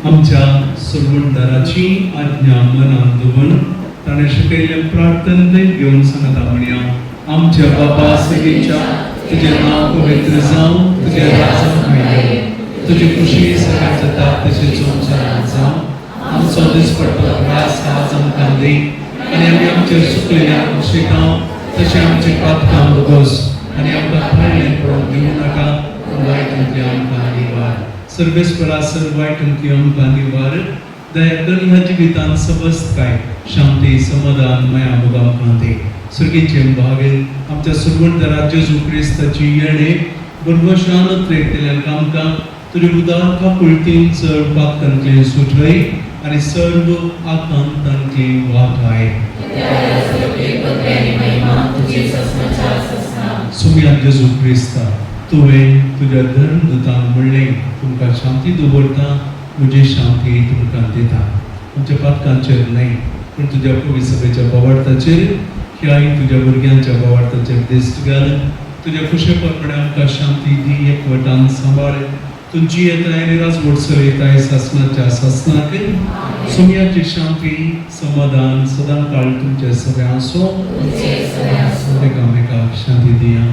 आमच्या सुरवंदाराची आज्ञा मनात दवरून ताणें शिकयल्ल्या प्रार्थनेंत घेवन सांगता म्हणया आमच्या बापा सगळीच्या तुजें नांव पवित्र जावं तुजें राज्य येवं तुजी खुशी सगळ्या जाता तशें संवसारांत जावं आमचो दिसपट्टो त्रास आज आमकां दी आनी आमी आमचेर चुकलेल्यांक शिकाव तशें आमचे पातकां बगोस आनी आमकां फाटल्यान पडोवंक दिवं नाका वायटांतल्यान आमकां निवार सर्वेस्परा सर्व वायटांतली आमकां निवार दया करून ह्या जिवितांत सबस्त काय शांती समाधान माया मोग आमकां दी सुर्गीचे भावे आमच्या सुरवंदारा जेजू क्रिस्ताची येणे बरोबशान त्रेटलेल्यांक आमकां तुजे उदार काकुळतीन चड पातकांतले सुटय आनी सर्व आकांतांतली वाटाय सुम्या जेजू क्रिस्ता तुवें तुज्या धर्मदूतांक म्हणलें तुमकां शांती दवरता म्हजी शांती तुमकां दिता आमच्या पातकांचेर न्हय पूण तुज्या पवित्र सभेच्या बोवार्थाचेर ह्याय तुज्या भुरग्यांच्या बोवार्थाचेर दिश्ट घाल तुज्या खुशे प्रमाणे आमकां शांती दी एकवटान सांबाळ तुमची येताय आनी राजवट चलयताय सासणाच्या सासणाक सुम्याची शांती समाधान सदां काळ तुमच्या सगळ्या आसो एकामेकाक शांती दिया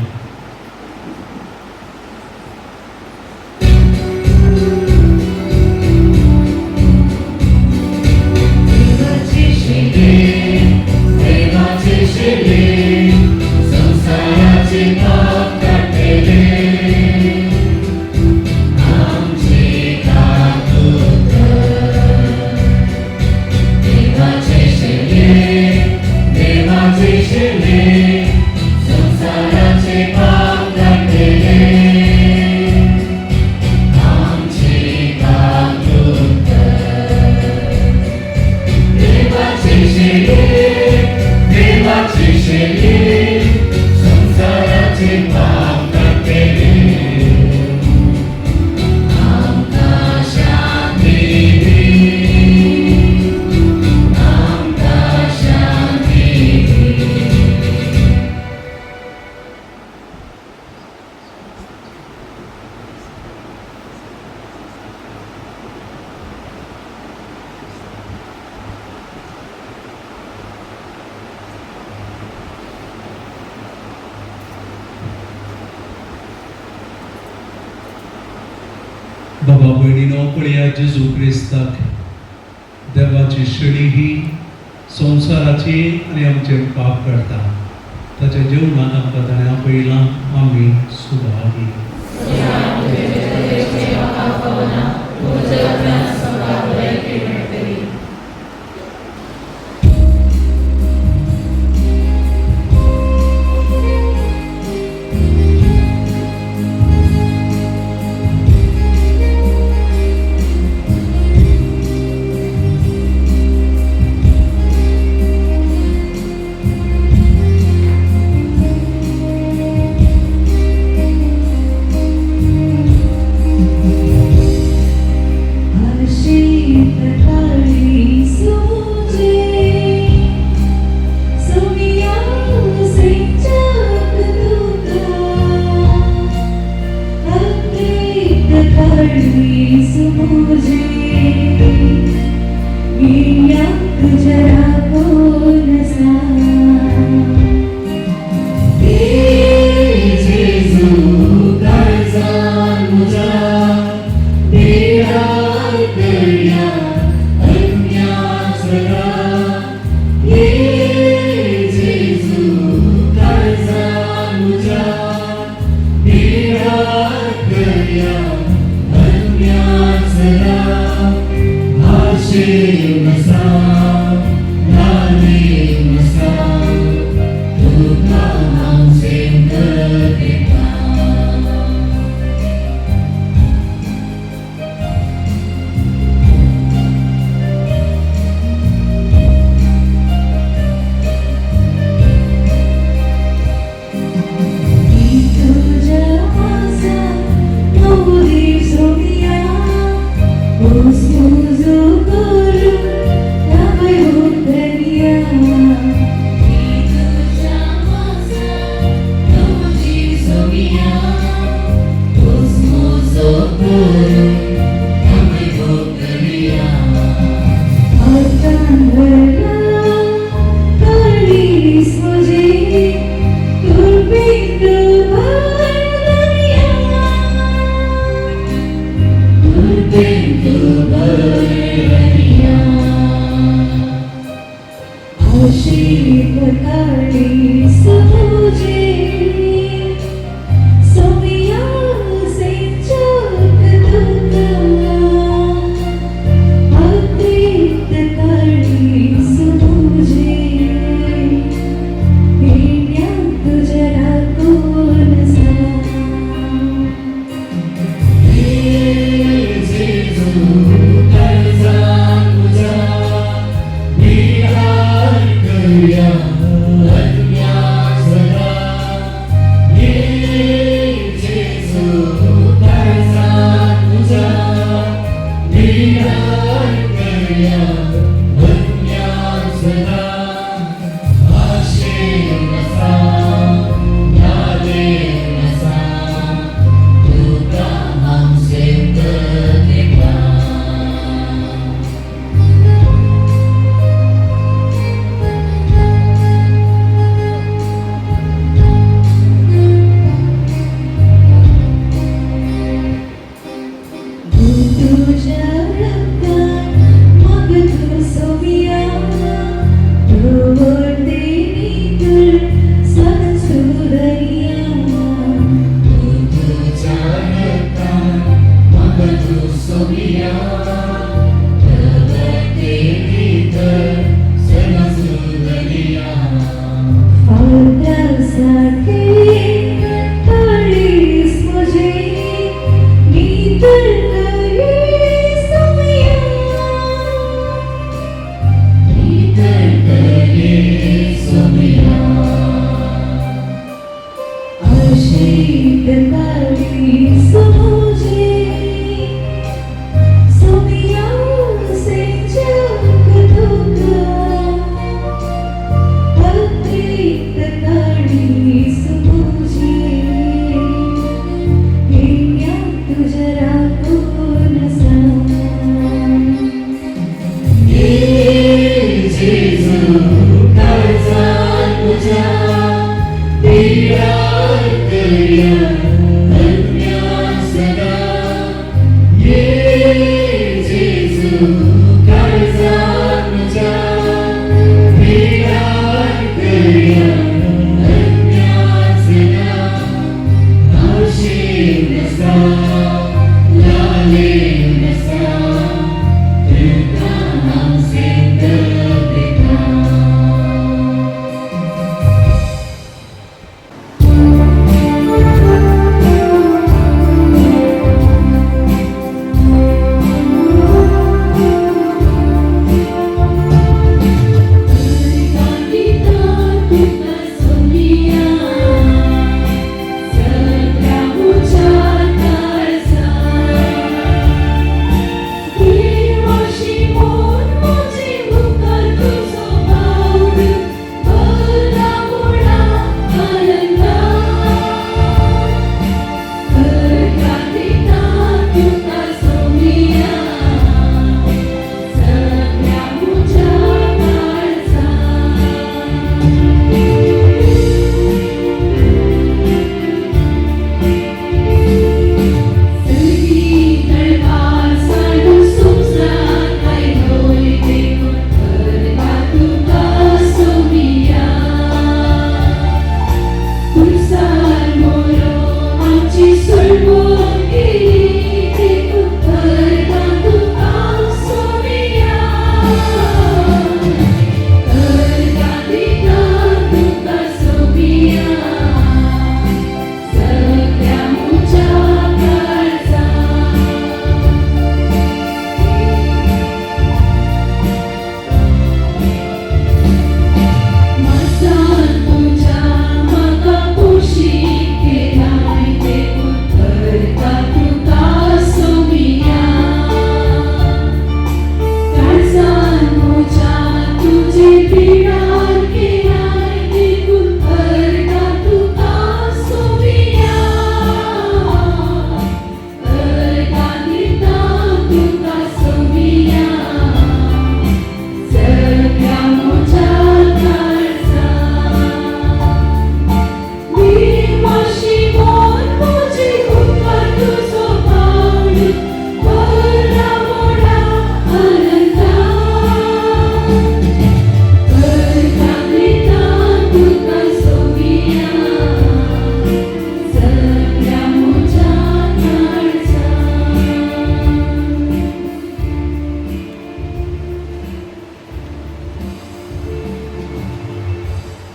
बाबा भयणीनो पळया जेजू क्रिस्ताक देवाची शणी ही संवसाराची आनी आमचे पाप करता ताच्या जेवणाक आमकां ताणें आपयलां आमी सुभागी I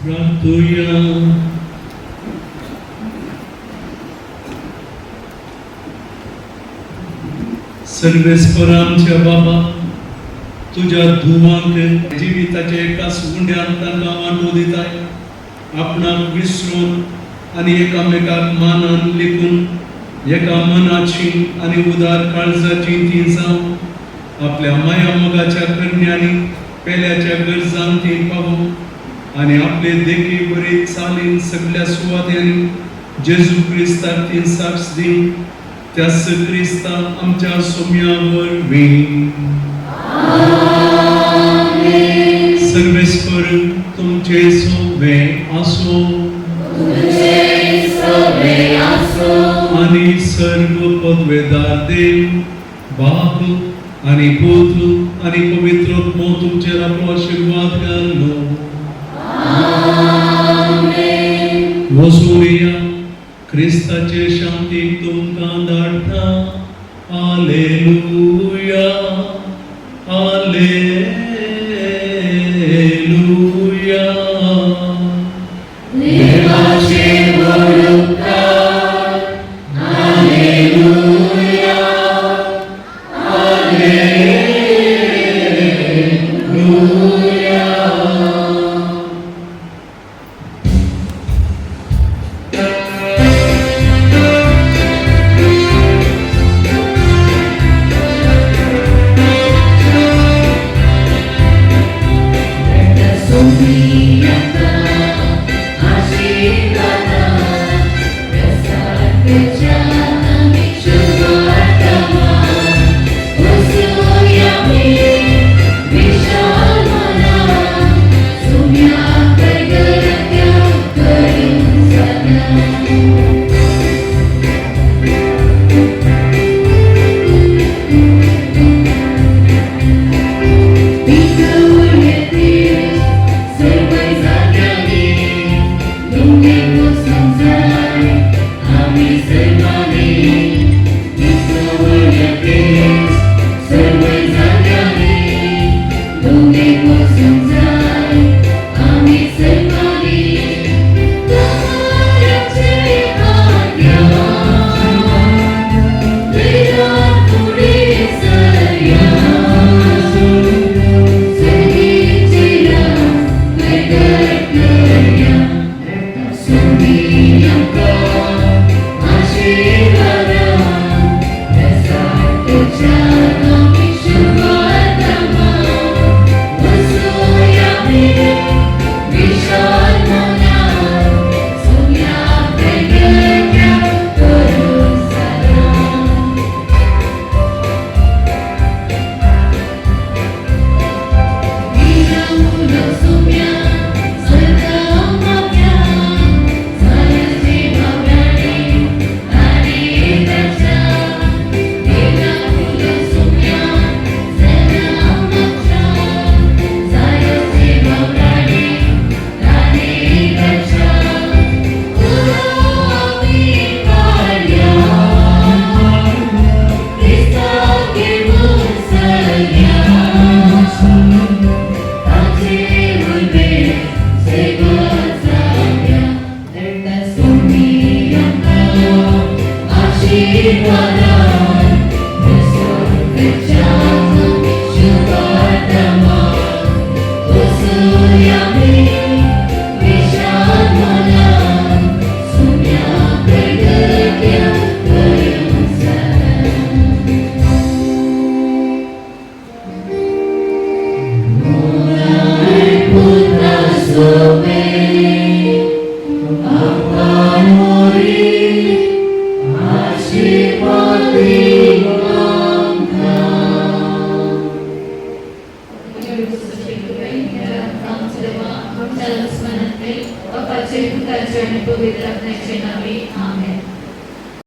प्रार्थुया. सर्वेस्पर आमच्या बाबा, तुझ्या धुवांक जिविताचे एका सुगंड्यान तांकां वांटो दिताय. आपणाक विसरून आनी एकामेकाक मानान लेखून एका मनाची आनी उदार काळजाची ती जावं आपल्या माया मोगाच्या कन्यांनी पेल्याच्या गरजांक ती पावो आनी आपले देखी बरे चालीन सगळ्या सुवात्यांनी जेजू क्रिस्ताक ती साक्ष दी. त्याच क्रिस्ता आमच्या सोम्यावर वी. सर्वेस्पर तुमचे सोबे आसो आणि सर्व पदवेदार देव बाप आणि पुत्र आणि पवित्र आत्मा तुमचेर आपलो आशीर्वाद घालो. वसून या क्रिस्ताचे शांतीक तुमकां धाडटा. Hallelujah hallelujah.